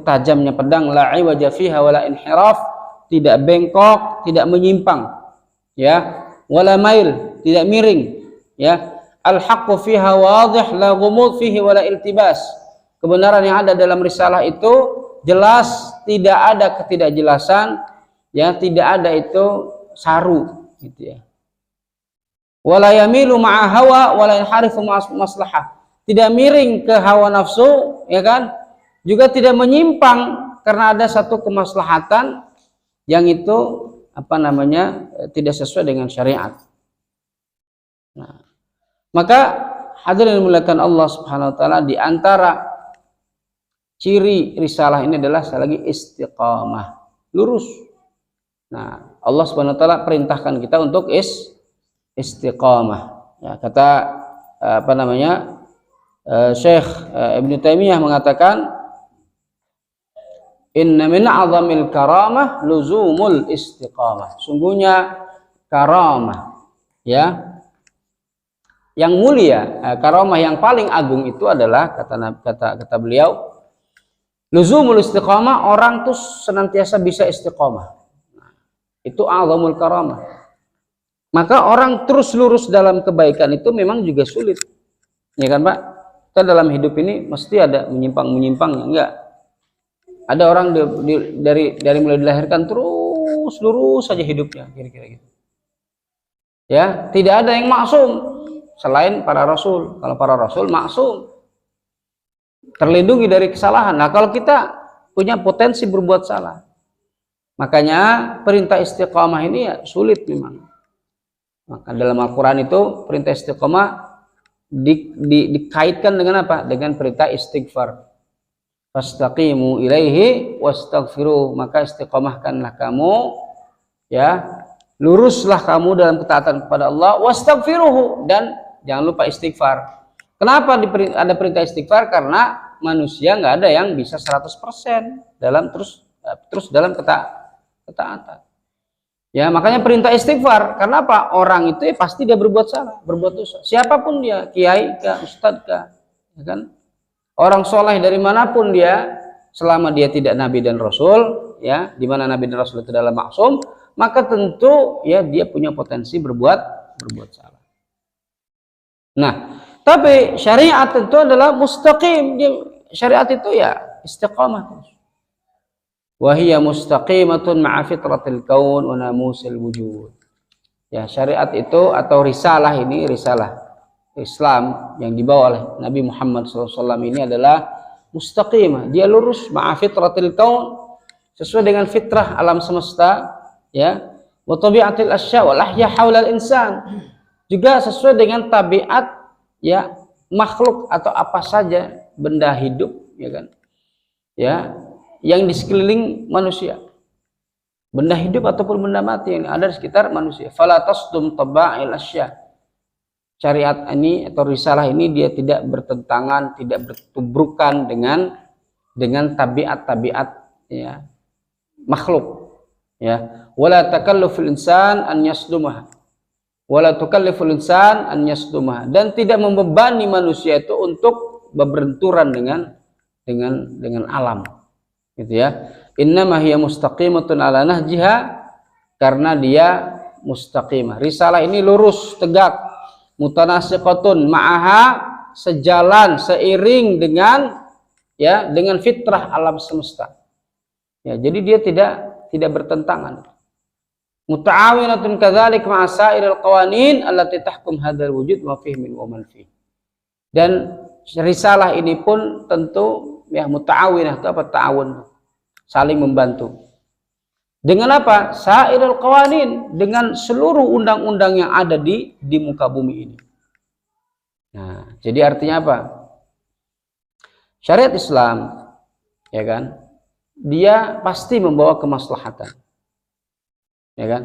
tajamnya pedang, la iwaja fiha wala inhiraf, tidak bengkok, tidak menyimpang. Ya, wala mail, tidak miring. Ya, al haqqu fiha wadih, la ghumud fihi wala iltibas. Kebenaran yang ada dalam risalah itu jelas, tidak ada ketidakjelasan, ya, tidak ada itu saru, gitu ya. Wala yamilu ma'a hawa wala yanharifu maslahah, tidak miring ke hawa nafsu, ya kan, juga tidak menyimpang karena ada satu kemaslahatan yang itu apa namanya tidak sesuai dengan syariat. Nah, maka hadirin dimuliakan Allah Subhanahu wa taala, di antara ciri risalah ini adalah sekali lagi istiqamah, lurus. Nah, Allah Subhanahu wa taala perintahkan kita untuk istiqamah. Ya, kata apa namanya? Syekh Ibnu Taimiyah mengatakan, inna min a'zamil karamah luzumul istiqamah. Sungguhnya karamah, ya, yang mulia, karamah yang paling agung itu adalah kata beliau, luzumul istiqamah, orang tuh senantiasa bisa istiqamah. Itu a'zamul karamah. Maka orang terus lurus dalam kebaikan itu memang juga sulit, ya kan Pak? Kita dalam hidup ini mesti ada menyimpang-menyimpangnya, enggak? Ada orang dari mulai dilahirkan terus lurus saja hidupnya, kira-kira gitu. Ya, tidak ada yang maksum selain para rasul. Kalau para rasul maksum, terlindungi dari kesalahan. Nah, kalau kita punya potensi berbuat salah, makanya perintah istiqamah ini ya sulit memang. Maka dalam Al-Quran itu perintah istiqamah dikaitkan dengan apa? Dengan perintah istighfar. Fastaqimu ilaihi wastaghfiruh, maka istiqamahkanlah kamu, ya, luruslah kamu dalam ketaatan kepada Allah, wastaghfiruhu, dan jangan lupa istighfar. Kenapa ada perintah istighfar? Karena manusia nggak ada yang bisa 100% dalam terus dalam ketaatan. Ya, makanya perintah istighfar. Karena apa? Orang itu pasti dia berbuat salah, berbuat dosa. Siapapun dia, kiai kah, ustadz kah, ya kan? Orang soleh dari manapun dia, selama dia tidak nabi dan rasul, ya, di mana nabi dan rasul itu adalah maksum, maka tentu ya dia punya potensi berbuat salah. Nah, tapi syariat itu adalah mustaqim. Syariat itu ya istiqamah terus. Wahia mustaqimatun ma'a fitratil kaun wa namusil wujud. Ya, syariat itu atau risalah ini, risalah Islam yang dibawa oleh Nabi Muhammad SAW ini adalah mustaqimah. Dia lurus ma'a fitratil kaun, sesuai dengan fitrah alam semesta, ya. Wa tabi'atil asya wal ahya haulal insan. Juga sesuai dengan tabiat ya makhluk atau apa saja benda hidup, ya kan. Ya, yang di sekeliling manusia, benda hidup ataupun benda mati yang ada di sekitar manusia. Fala tasdum taba'il asya. Syariat ini atau risalah ini dia tidak bertentangan, tidak bertubrukan dengan tabiat-tabiat ya makhluk, ya. Wala takalluful insan an yaslumaha. Wala tukalliful insan an yaslumaha, dan tidak membebani manusia itu untuk berbenturan dengan alam. Gitu ya. Innama hiya mustaqimatun ala nahjiha, karena dia mustaqimah. Risalah ini lurus, tegak, mutanasiqatun ma'aha, sejalan, seiring dengan ya dengan fitrah alam semesta. Ya, jadi dia tidak bertentangan. Muta'awinatun kadzalik ma'a sa'iril qawanin allati tahkum hadzal wujud wa fihi min wa man fihi. Dan risalah ini pun tentu ya muta'awinah itu apa? Ta'awun, saling membantu. Dengan apa? Sa'irul qawanin, dengan seluruh undang-undang yang ada di muka bumi ini. Nah, jadi artinya apa? Syariat Islam, ya kan? Dia pasti membawa kemaslahatan. Ya kan?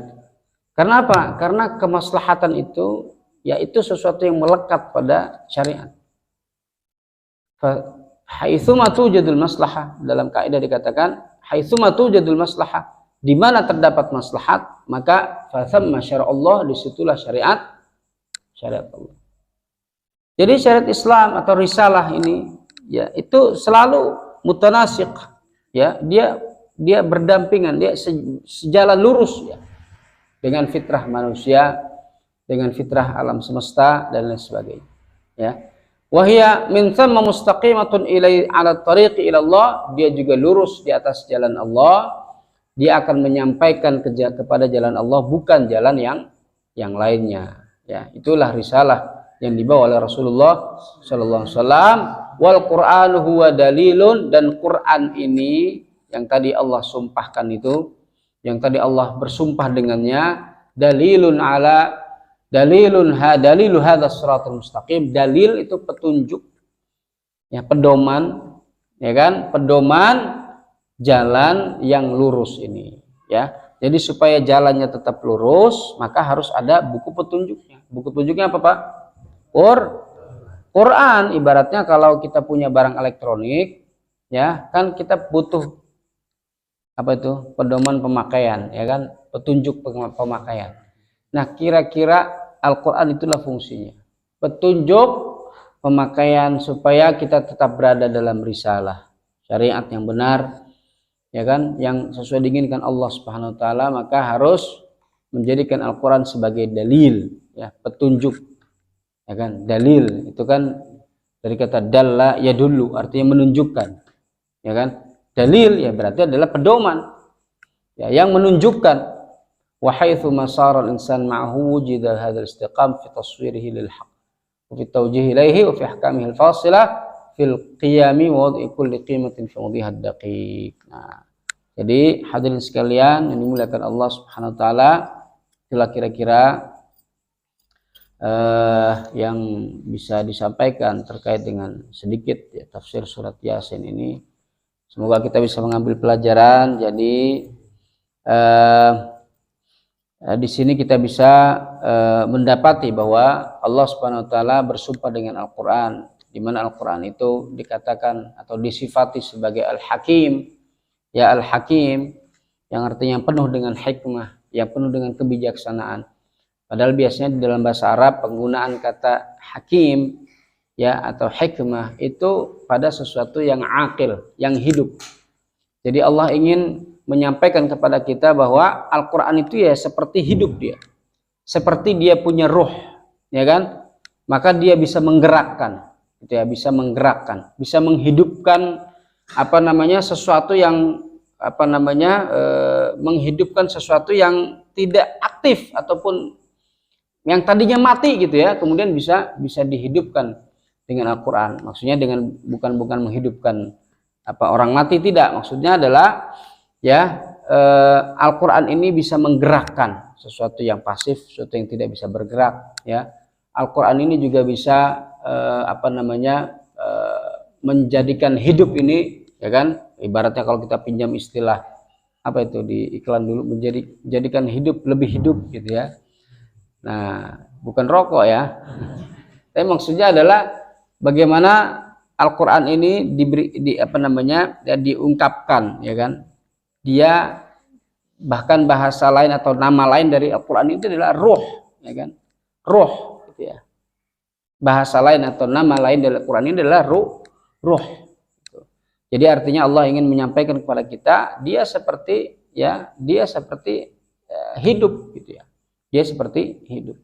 Karena apa? Karena kemaslahatan itu yaitu sesuatu yang melekat pada syariat. Haitsuma tujadul maslahah, dalam kaidah dikatakan haitsuma tujadul maslahah, di mana terdapat maslahat maka fathamma syara'ullah, disitulah syariat Allah. Jadi syariat Islam atau risalah ini ya itu selalu mutanasik, ya, dia berdampingan, dia sejalan lurus ya dengan fitrah manusia, dengan fitrah alam semesta dan lain sebagainya, ya. Wahia min thamma mustaqimatun ilai ala tariqi ila Allah, dia juga lurus di atas jalan Allah, dia akan menyampaikan kepada jalan Allah, bukan jalan yang lainnya, ya. Itulah risalah yang dibawa oleh Rasulullah sallallahu alaihi wasallam. Wal Qur'an huwa dalilun, dan Quran ini yang tadi Allah sumpahkan itu, yang tadi Allah bersumpah dengannya, dalilu hadzal shiratal mustaqim. Dalil itu petunjuk, ya, pedoman, ya kan, pedoman jalan yang lurus ini, ya. Jadi supaya jalannya tetap lurus, maka harus ada buku petunjuknya. Buku petunjuknya apa, Pak? Quran. Ibaratnya kalau kita punya barang elektronik, ya kan, kita butuh apa itu? Pedoman pemakaian, ya kan, petunjuk pemakaian. Nah, kira-kira Al-Quran itulah fungsinya, petunjuk pemakaian supaya kita tetap berada dalam risalah syariat yang benar, ya kan, yang sesuai diinginkan Allah Subhanahu wa taala. Maka harus menjadikan Al-Quran sebagai dalil, ya, petunjuk, ya kan. Dalil itu kan dari kata dalla ya dulu, artinya menunjukkan, ya kan. Dalil ya berarti adalah pedoman, ya, yang menunjukkan. Wa haitsu masara al-insan ma'hu wujida hadzal istiqam fi taswirihi lil haqq wa fi tawjih ilaihi wa fi ahkamihi al-fasilah fil qiyami wa wad'i kulli qimatin fi mawdiha ad-daqiq. Nah, jadi hadirin sekalian yang dimuliakan Allah Subhanahu wa taala, itulah kira-kira yang bisa disampaikan terkait dengan sedikit ya tafsir surat Yasin ini. Semoga kita bisa mengambil pelajaran. Jadi di sini kita bisa mendapati bahwa Allah Subhanahu wa taala bersumpah dengan Al-Qur'an, di mana Al-Qur'an itu dikatakan atau disifati sebagai Al-Hakim. Ya, Al-Hakim yang artinya penuh dengan hikmah, yang penuh dengan kebijaksanaan. Padahal biasanya di dalam bahasa Arab penggunaan kata hakim ya atau hikmah itu pada sesuatu yang akil, yang hidup. Jadi Allah ingin menyampaikan kepada kita bahwa Al-Qur'an itu ya seperti hidup dia. Seperti dia punya ruh, ya kan? Maka dia bisa menggerakkan, gitu ya, bisa menggerakkan, bisa menghidupkan sesuatu yang menghidupkan sesuatu yang tidak aktif ataupun yang tadinya mati gitu ya, kemudian bisa dihidupkan dengan Al-Qur'an. Maksudnya dengan bukan menghidupkan orang mati, tidak. Maksudnya adalah ya Al-Qur'an ini bisa menggerakkan sesuatu yang pasif, sesuatu yang tidak bisa bergerak ya. Al-Qur'an ini juga bisa menjadikan hidup ini, ya kan? Ibaratnya kalau kita pinjam istilah di iklan dulu, menjadikan hidup lebih hidup gitu ya. Nah, bukan rokok ya. Tapi maksudnya adalah bagaimana Al-Qur'an ini diungkapkan, ya kan? Dia bahkan bahasa lain atau nama lain dari Al-Qur'an itu adalah ruh, ya kan? Ruh gitu ya. Bahasa lain atau nama lain dari Al-Qur'an ini adalah ruh. Gitu. Jadi artinya Allah ingin menyampaikan kepada kita dia seperti hidup gitu ya. Dia seperti hidup.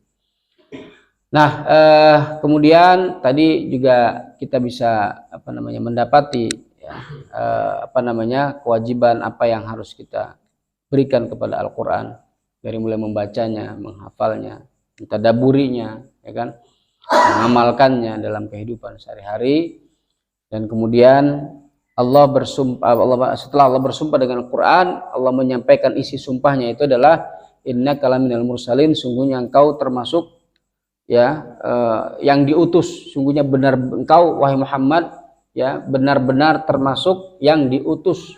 Nah, kemudian tadi juga kita bisa mendapati ya, kewajiban apa yang harus kita berikan kepada Al-Qur'an, dari mulai membacanya, menghafalnya, mentadaburinya, ya kan, mengamalkannya dalam kehidupan sehari-hari. Dan kemudian setelah Allah bersumpah dengan Al-Qur'an, Allah menyampaikan isi sumpahnya itu adalah innaka laminal mursalin, sungguhnya engkau termasuk yang diutus, sungguhnya benar engkau wahai Muhammad ya benar-benar termasuk yang diutus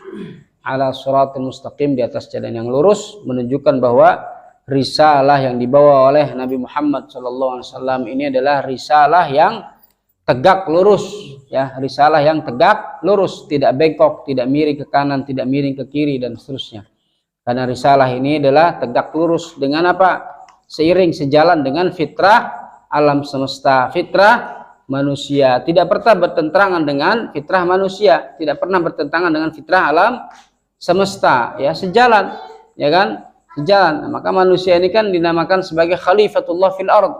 ala shiratal mustaqim, di atas jalan yang lurus, menunjukkan bahwa risalah yang dibawa oleh Nabi Muhammad SAW ini adalah risalah yang tegak lurus ya, risalah yang tegak lurus, tidak bengkok, tidak miring ke kanan, tidak miring ke kiri dan seterusnya. Karena risalah ini adalah tegak lurus dengan apa? Seiring sejalan dengan fitrah alam semesta, fitrah manusia, tidak pernah bertentangan dengan fitrah manusia, tidak pernah bertentangan dengan fitrah alam semesta, ya sejalan, ya kan, sejalan. Maka manusia ini kan dinamakan sebagai khalifatullah fil ard,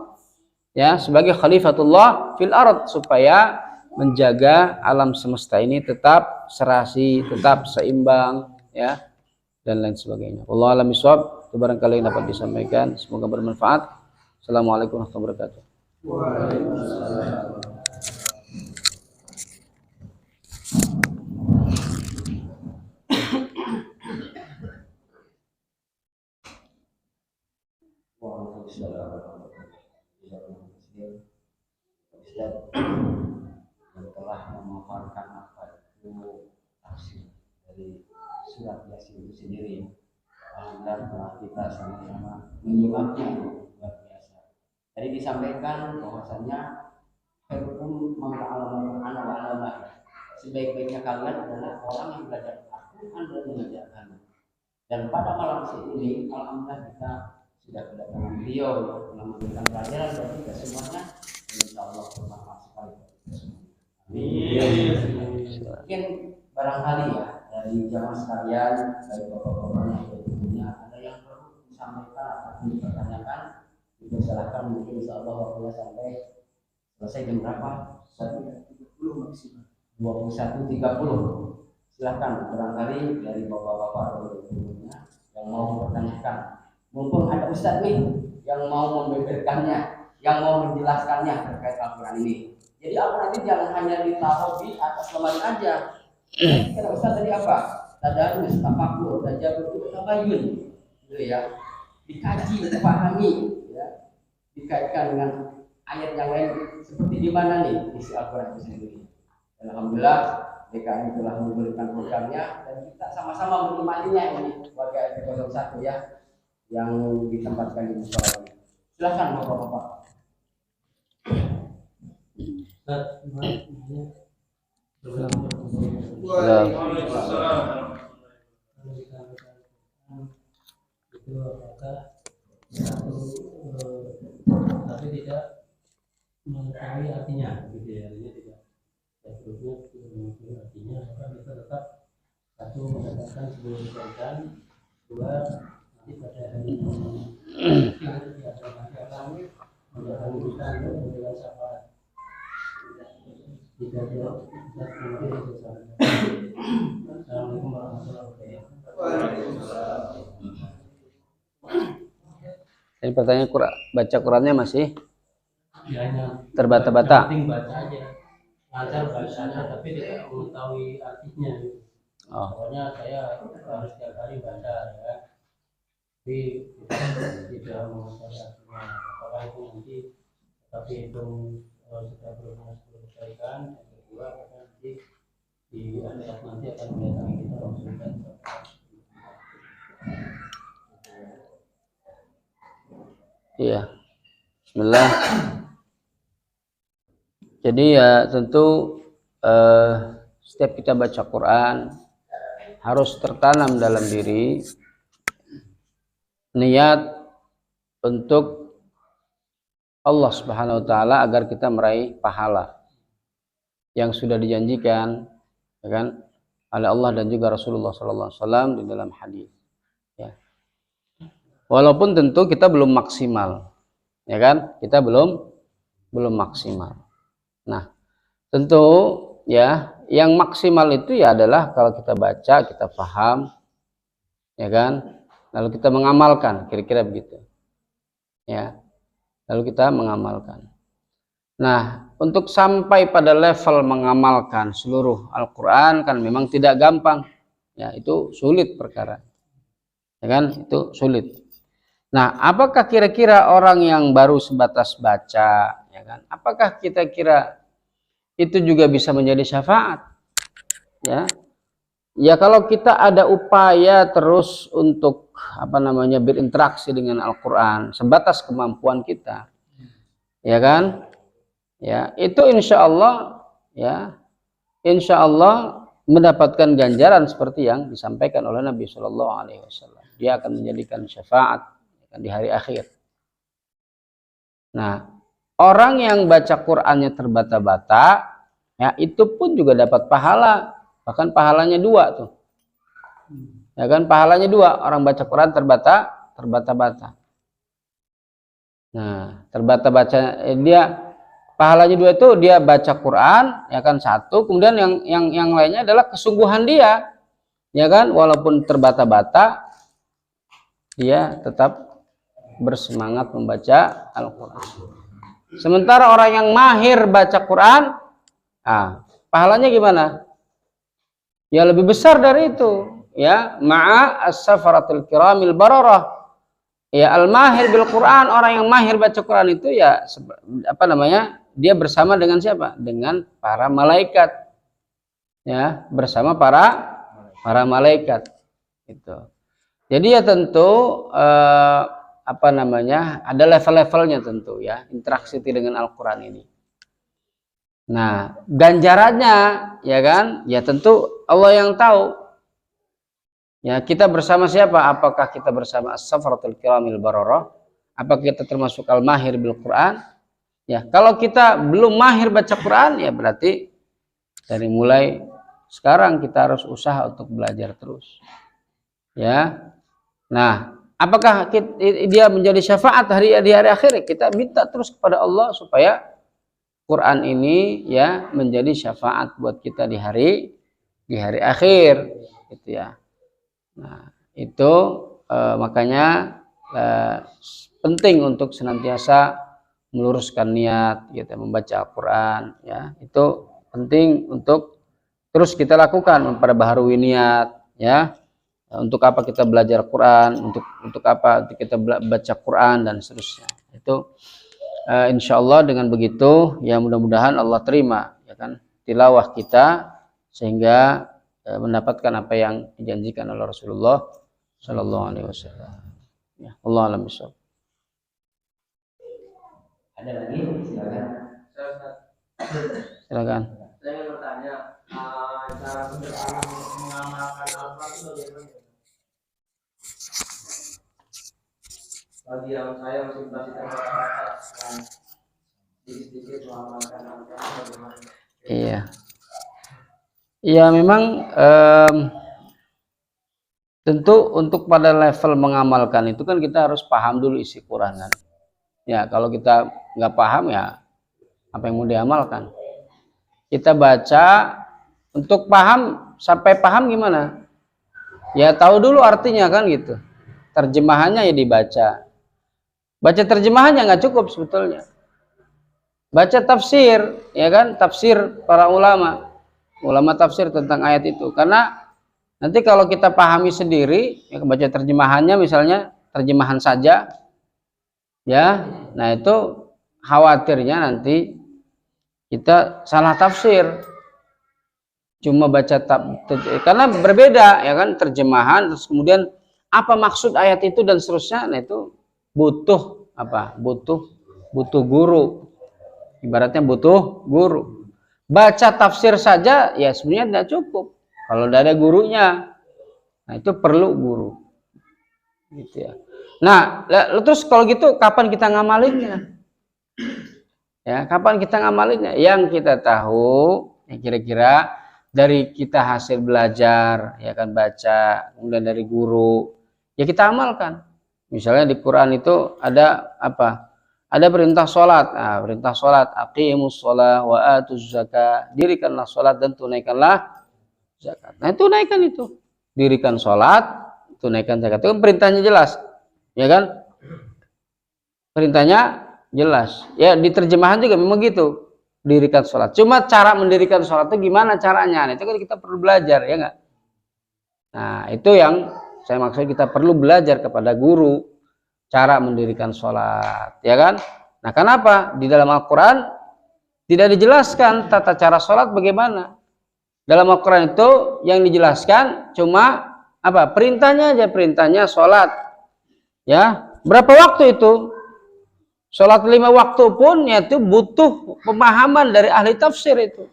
ya sebagai khalifatullah fil ard, supaya menjaga alam semesta ini tetap serasi, tetap seimbang, ya, dan lain sebagainya. Wallahu a'lam bishawab. Itu barangkali yang dapat disampaikan, semoga bermanfaat. Assalamualaikum warahmatullahi wabarakatuh. Waalaikumsalam. Yang telah memaparkan apa itu tafsir dari surat Yasin itu sendiri. Alhamdulillah telah kita sama-sama menyimaknya, luar biasa. Tadi disampaikan bahwasanya hukum mengalaman sebaik-baiknya kalian adalah orang yang belajar Al-Quran dan mengajarkan. Dan pada malam ini alhamdulillah kita sudah kedatangan beliau yang memberikan pelajaran bagi kita semuanya. Insya Allah bermanfaat sekali. Mungkin barangkali ya dari jamaah sekalian, dari bapak-bapak yang ibunya, ada yang perlu disampaikan atau dipertanyakan, dipersilakan. Mungkin insya Allah waktunya sampai selesai jam berapa? 21.30 maksimal. 21.30. Silakan barangkali dari bapak-bapak atau ibunya yang mau mempertanyakan. Mumpung ada Ustadz nih yang mau membeberkannya, yang mau menjelaskannya terkait Al-Quran ini. Jadi Al-Quran ini jangan hanya ditaruh di atas lemari aja. Kira Ustaz tadi apa? Tadarus, tafakur, tadabbur, tabayyun, gitu ya. Dikaji, dipahami, ya. Dikaitkan dengan ayat yang lain seperti di mana nih isi Al-Quran itu sendiri. Dan alhamdulillah DKM telah memberikan programnya dan kita sama-sama menikmatinya ini warga RT 01 ya yang ditempatkan di musola ini. Silakan Bapak-bapak. Itu apakah satu tapi tidak mengetahui artinya gitu ya, artinya tidak sebelumnya mengetahui artinya, maka kita tetap satu mendapatkan sebelum dikerjakan, dua nanti pada hari nanti akan mendapat urusan untuk memberikan syafaat. Jika dia tidak mungkin sesuatu. Assalamualaikum warahmatullahi wabarakatuh. Jadi pertanyaan baca Qurannya masih Ya, terbata-bata. penting baca aja, lancar bacanya, tapi tidak mengetahui artinya. Oh. Pokoknya saya harus setiap hari baca ya, tapi tidak mengetahui artinya. Apakah itu nanti tapi itu sudah berhubungan dengan kebaikan. Yang kedua, apakah nanti di akhirat nanti akan mendatangi kita Rasulullah. Iya. Bismillah. Jadi ya tentu setiap kita baca Quran harus tertanam dalam diri niat untuk Allah Subhanahu wa taala agar kita meraih pahala yang sudah dijanjikan, ya kan, oleh Allah dan juga Rasulullah sallallahu alaihi wasallam di dalam hadis. Ya. Walaupun tentu kita belum maksimal, ya kan? Kita belum maksimal. Nah, tentu ya yang maksimal itu ya adalah kalau kita baca, kita paham, ya kan? Lalu kita mengamalkan, kira-kira begitu. Ya. Lalu kita mengamalkan. Nah, untuk sampai pada level mengamalkan seluruh Al-Qur'an kan memang tidak gampang. Ya, itu sulit perkara. Ya kan? Itu sulit. Nah, apakah kira-kira orang yang baru sebatas baca, ya kan? Apakah kita kira itu juga bisa menjadi syafaat? Ya. Ya kalau kita ada upaya terus untuk berinteraksi dengan Al-Qur'an sebatas kemampuan kita. Ya kan? Ya, itu insya Allah mendapatkan ganjaran seperti yang disampaikan oleh Nabi Shallallahu Alaihi Wasallam. Dia akan menjadikan syafaat di hari akhir. Nah, orang yang baca Qur'annya terbata-bata, ya itu pun juga dapat pahala, bahkan pahalanya 2 tuh. Ya kan, pahalanya 2, orang baca Quran terbata-bata. Nah, terbata-baca dia pahalanya 2 itu dia baca Quran, ya kan, 1, kemudian yang lainnya adalah kesungguhan dia, ya kan, walaupun terbata-bata dia tetap bersemangat membaca Al-Quran. Sementara orang yang mahir baca Quran, pahalanya gimana? Ya lebih besar dari itu. Ya, ma'a as-safaratul kiramil bararah. Ya, al-mahir bil Quran, orang yang mahir baca Quran itu ya dia bersama dengan siapa? Dengan para malaikat. Ya, bersama para malaikat. Itu. Jadi ya tentu ada level-levelnya tentu ya, interaksi dengan Al-Quran ini. Nah, ganjarannya ya kan, ya tentu Allah yang tahu. Ya, kita bersama siapa? Apakah kita bersama as-safaratul kiramil bararah? Apakah kita termasuk al-mahir bil Quran? Ya, kalau kita belum mahir baca Quran ya berarti dari mulai sekarang kita harus usaha untuk belajar terus. Ya. Nah, apakah dia menjadi syafaat di hari akhir? Kita minta terus kepada Allah supaya Quran ini ya menjadi syafaat buat kita di hari akhir, gitu ya. Nah, itu makanya penting untuk senantiasa meluruskan niat, gitu, membaca Al-Quran, ya itu penting untuk terus kita lakukan, memperbaharui niat, ya. Untuk apa kita belajar Quran, untuk apa kita baca Quran dan seterusnya. Itu insya Allah dengan begitu ya mudah-mudahan Allah terima, ya kan, tilawah kita sehingga mendapatkan apa yang dijanjikan oleh Rasulullah Sallallahu Alaihi Wasallam. Ya, Allah alam bisawab. Ada lagi? Silakan. Silakan. Saya ingin bertanya, cara sederhana untuk mengamalkan Al-Quran itu bagaimana? Bagi yang saya masih terbatas dan sedikit-sedikit mengamalkan Al-Quran bagaimana? Iya. Iya memang tentu untuk pada level mengamalkan itu kan kita harus paham dulu isi Quran kan. Ya kalau kita nggak paham ya apa yang mau diamalkan. Kita baca untuk paham, sampai paham gimana? Ya tahu dulu artinya kan gitu. Terjemahannya ya dibaca. Baca terjemahannya nggak cukup sebetulnya. Baca tafsir, ya kan? Tafsir para ulama tafsir tentang ayat itu. Karena nanti kalau kita pahami sendiri, ya baca terjemahannya misalnya terjemahan saja, ya, nah itu khawatirnya nanti kita salah tafsir. Cuma baca karena berbeda ya kan terjemahan, terus kemudian apa maksud ayat itu dan seterusnya. Nah itu butuh apa? Butuh guru. Ibaratnya butuh guru. Baca tafsir saja ya sebenarnya tidak cukup kalau tidak ada gurunya. Nah itu perlu guru. Gitu ya. Nah, terus kalau gitu kapan kita ngamalinnya? Ya, kapan kita ngamalinnya? Yang kita tahu ya kira-kira dari kita hasil belajar, ya kan baca, kemudian dari guru, ya kita amalkan. Misalnya di Quran itu ada apa? Ada perintah sholat. Nah, perintah sholat, aqimus sholat wa atuz zakat. Dirikanlah sholat dan tunaikanlah zakat. Nah, tunaikan itu. Dirikan sholat, tunaikan zakat. Itu kan perintahnya jelas, ya kan? Perintahnya jelas. Ya di terjemahan juga memang gitu. Dirikan sholat. Cuma cara mendirikan sholat itu gimana caranya? Nah, itu kan kita perlu belajar, ya nggak? Nah, itu yang saya maksud kita perlu belajar kepada guru cara mendirikan sholat, ya kan? Nah, kenapa? Di dalam Al-Quran tidak dijelaskan tata cara sholat bagaimana. Dalam Al-Quran itu yang dijelaskan cuma apa? Perintahnya aja, perintahnya sholat. Ya, berapa waktu itu? Sholat 5 waktu pun yaitu butuh pemahaman dari ahli tafsir itu.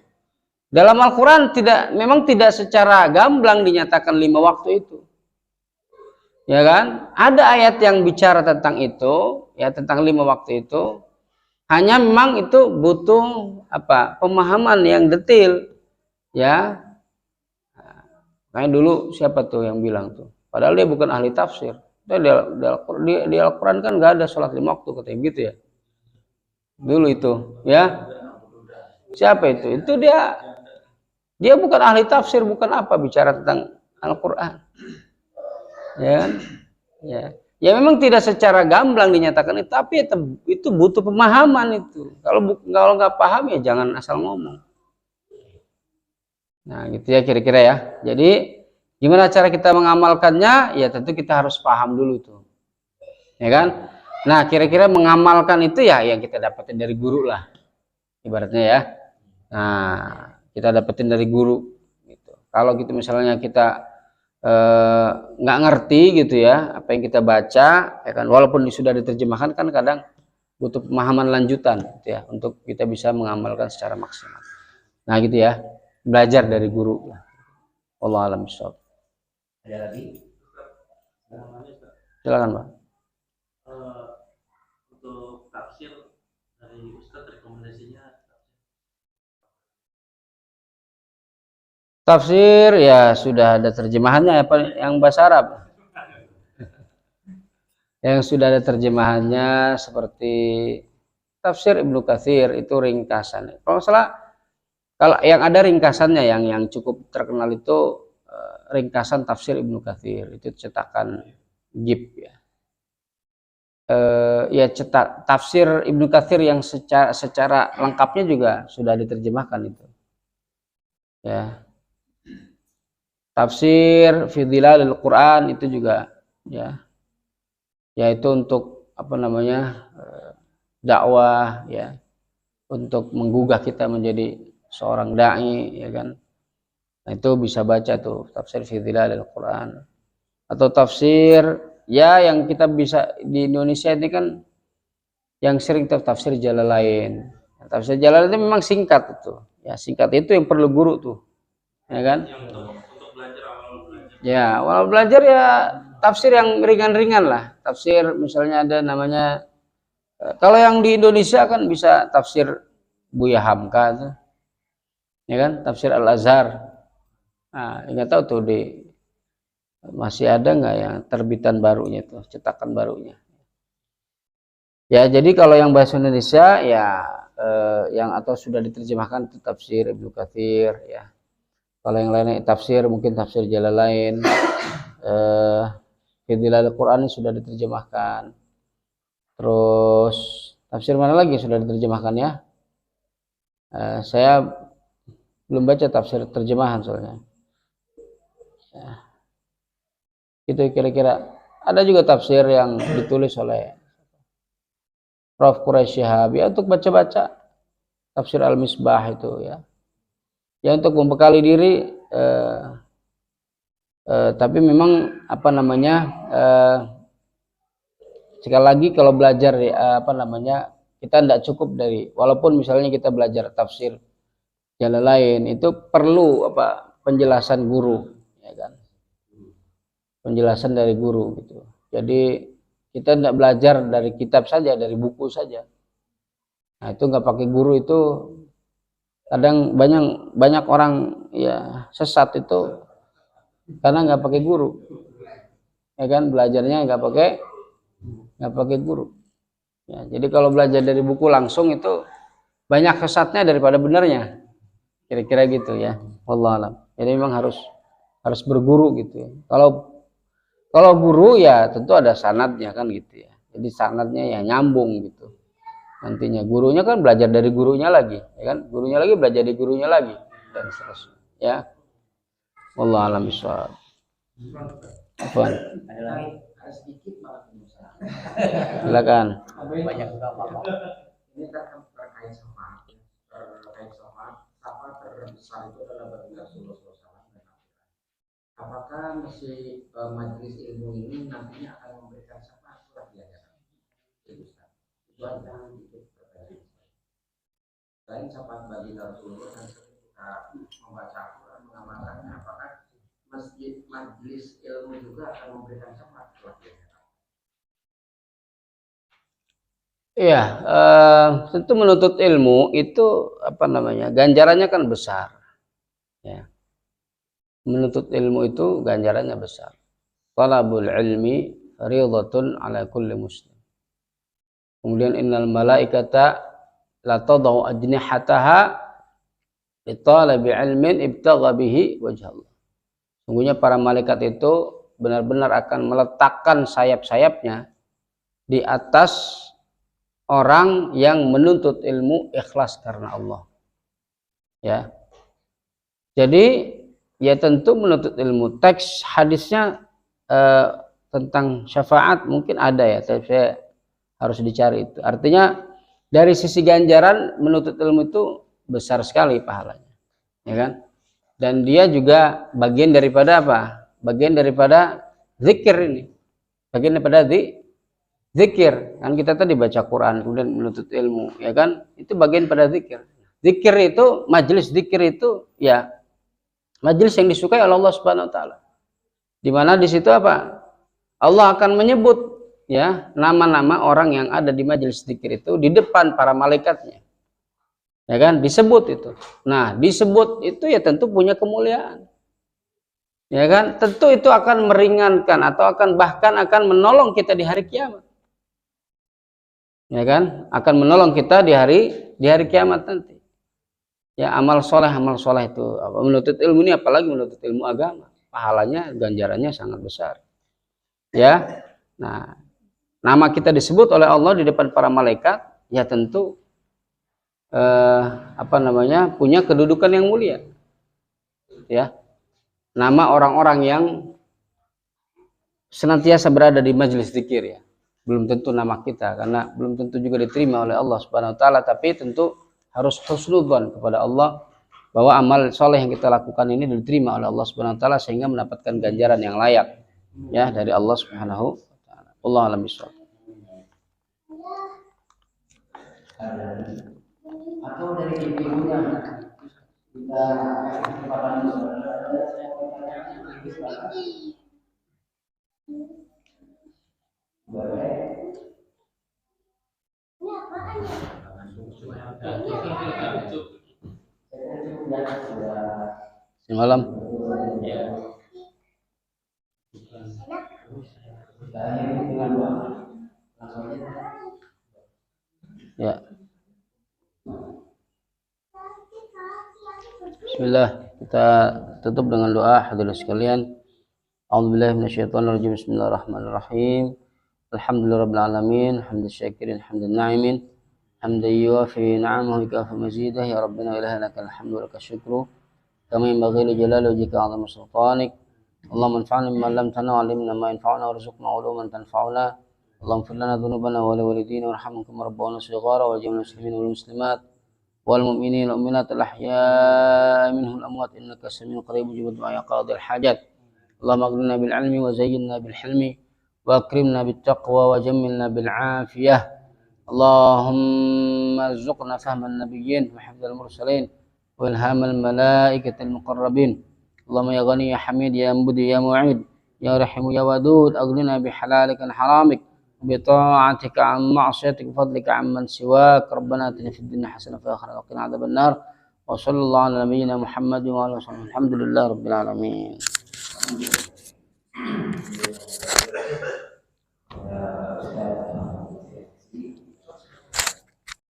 Dalam Al-Quran memang tidak secara gamblang dinyatakan 5 waktu itu. Ya kan? Ada ayat yang bicara tentang itu, ya tentang 5 waktu itu. Hanya memang itu butuh apa? Pemahaman yang detail. Ya. Kayak dulu siapa tuh yang bilang tuh? Padahal dia bukan ahli tafsir. Di Al-Quran kan nggak ada sholat 5 waktu katanya gitu ya. Dulu itu, ya. Siapa itu? Itu dia bukan ahli tafsir, bukan apa bicara tentang Al-Quran. Ya, ya. Ya memang tidak secara gamblang dinyatakan itu, tapi itu butuh pemahaman itu. Kalau nggak paham ya jangan asal ngomong. Nah, gitu ya kira-kira ya. Jadi gimana cara kita mengamalkannya? Ya tentu kita harus paham dulu tuh. Ya kan? Nah, kira-kira mengamalkan itu ya yang kita dapetin dari guru lah. Ibaratnya ya. Nah, kita dapetin dari guru gitu. Kalau gitu misalnya kita nggak ngerti gitu ya, apa yang kita baca ya kan, walaupun sudah diterjemahkan kan kadang butuh pemahaman lanjutan gitu ya untuk kita bisa mengamalkan secara maksimal. Nah, gitu ya. Belajar dari guru. Wallahu a'lam bishawab. Ada lagi? Silakan, Pak. Untuk tafsir dari Ustadz rekomendasinya Tafsir ya sudah ada terjemahannya apa yang bahasa Arab. Yang sudah ada terjemahannya seperti tafsir Ibnu Katsir itu ringkasan. Kalau salah kalau yang ada ringkasannya yang cukup terkenal itu ringkasan tafsir Ibnu Katsir itu cetakan Gib ya. Ya cetak tafsir Ibnu Katsir yang secara lengkapnya juga sudah diterjemahkan itu. Ya. Tafsir fi Dhilalil Quran itu juga ya. Yaitu untuk apa namanya? Dakwah ya. Untuk menggugah kita menjadi seorang dai ya kan. Nah, itu bisa baca tuh tafsir fi Dhilalil Quran. Atau tafsir ya yang kita bisa di Indonesia ini kan yang sering tafsir Jalalain Tafsir Jalalain itu memang singkat itu. Ya, singkat itu yang perlu guru tuh. Ya kan? Yang untuk belajar awal belajar. Ya, awal belajar ya tafsir yang ringan-ringan lah. Tafsir misalnya ada namanya kalau yang di Indonesia kan bisa tafsir Buya Hamka tuh. Ya kan? Tafsir Al-Azhar. Nah, nggak tahu tuh masih ada nggak yang terbitan barunya tuh, cetakan barunya. Ya, jadi kalau yang bahasa Indonesia ya yang atau sudah diterjemahkan itu tafsir Ibnu Katsir ya. Kalau yang lainnya tafsir mungkin tafsir Jalalain, Fidilal Quran sudah diterjemahkan. Terus tafsir mana lagi sudah diterjemahkan ya? Saya belum baca tafsir terjemahan soalnya. Ya. Itu kira-kira. Ada juga tafsir yang ditulis oleh Prof. Quraisy Shihab ya untuk baca-baca tafsir Al-Misbah itu ya. Ya untuk membekali diri tapi memang apa namanya sekali lagi kalau belajar apa namanya kita tidak cukup dari walaupun misalnya kita belajar tafsir Jalalain itu perlu apa penjelasan guru ya kan, penjelasan dari guru gitu. Jadi kita tidak belajar dari kitab saja, dari buku saja. Nah itu nggak pakai guru itu kadang banyak orang ya sesat itu karena nggak pakai guru ya kan, belajarnya nggak pakai guru ya. Jadi kalau belajar dari buku langsung itu banyak sesatnya daripada benarnya, kira-kira gitu ya. Wallahu alam. Jadi memang harus berguru gitu ya. Kalau guru ya tentu ada sanadnya kan gitu ya, jadi sanadnya ya nyambung gitu. Nantinya gurunya kan belajar dari gurunya lagi ya kan, gurunya lagi belajar dari gurunya lagi dan seterusnya ya. Wallahu alam bishawab. Apa? Ada lagi, ada sedikit malah pengusaha. Silakan. Banyak juga Pak. Ini terkait sama apa terbesar itu adalah bagi Rasulullah SAW. Apakah majelis ilmu ini nantinya akan memberikan syafaat surat yayasan? Itu aja sedikit pertanyaan. Selain syafaat bagi Rasulullah dan ketika membaca Al-Quran mengamalkannya, apakah majelis ilmu juga akan memberikan syafaat surat yayasan? Iya, tentu menuntut ilmu itu apa namanya ganjarannya kan besar ya. Menuntut ilmu itu ganjarannya besar. Talabul ilmi fardhatun ala kulli muslim. Kemudian innal malaikata la tadau ajnihataha li talabi ilmin ibtagha bihi wajh Allah. Sungguhnya para malaikat itu benar-benar akan meletakkan sayap-sayapnya di atas orang yang menuntut ilmu ikhlas karena Allah. Ya. Jadi ya tentu menuntut ilmu. Teks hadisnya tentang syafaat mungkin ada ya, tapi saya harus dicari itu. Artinya dari sisi ganjaran menuntut ilmu itu besar sekali pahalanya, ya kan? Dan dia juga bagian daripada apa? Bagian daripada zikir ini. Bagian daripada zikir. Kan kita tadi baca Quran kemudian menuntut ilmu, ya kan? Itu bagian pada zikir. Zikir itu, majelis zikir itu ya majelis yang disukai oleh Allah Subhanahu wa taala. Di mana di situ apa? Allah akan menyebut ya nama-nama orang yang ada di majelis zikir itu di depan para malaikatnya. Ya kan? Disebut itu. Nah, disebut itu ya tentu punya kemuliaan. Ya kan? Tentu itu akan meringankan atau bahkan akan menolong kita di hari kiamat. Ya kan? Akan menolong kita di hari kiamat nanti. Ya amal soleh itu menuntut ilmu ini, apalagi menuntut ilmu agama, pahalanya ganjarannya sangat besar ya. Nah, nama kita disebut oleh Allah di depan para malaikat ya tentu apa namanya punya kedudukan yang mulia ya. Nama orang-orang yang senantiasa berada di majelis zikir ya, belum tentu nama kita karena belum tentu juga diterima oleh Allah Subhanahu wa taala, tapi tentu harus husnudzon kepada Allah bahwa amal soleh yang kita lakukan ini diterima oleh Allah Subhanahu wa taala sehingga mendapatkan ganjaran yang layak ya dari Allah Subhanahu wa taala. Wallahu a'lam bishawab. atau dari ibunya kita kasih kesempatan dulu. Boleh. Semalam. Ya. Bismillah, kita tutup dengan doa hadirin sekalian. A'udzubillahi minasyaitonirrajim. Bismillahirrahmanirrahim. Alhamdulillahirabbil alamin, hamdan syakirin, hamdan na'imin, hamdan yuwafi ni'amahu wa yukafi mazidah. Ya Rabbana wa ilahana lakal hamdu wa lakal syukru kama yanbaghi li jalali wajhika 'azimi sultanik. Allahumma anfa'na bima 'allamtana wa 'allimna ma yanfa'una warzuqna 'uluman tanfa'una. Allahumma ighfir lana dhunubana wa li walidina warhamhum kama rabbawna shighara wal jami'il muslimin wal muslimat wal mu'minin wal mu'minat al ahya'i minhum al amwat innaka samii'un qarib mujibud du'a ya qadil hajat. Allahumma aghnina bil 'ilmi wa zayyinna bil hilmi wa akrimna bit taqwa wa jammilna bil 'afiyah. Allahumma arzuqna fahman nabiyyin wa hifdzal mursalin wa ilhamal malaikatil muqarrabin. Allahumma ya ghani ya hamid ya mubdi ya mu'id ya rahim ya wadud aghnina bi halalika an haramik bi ta'atika an ma'siyatik bi fadlika amman siwak. Rabbana atina fid dunya hasanah wa fil akhirati wa qina adzabannar. Wa sallallahu ala nabiyyina Muhammadin wa alihi wa sahbihi. Alhamdulillah rabbil alamin.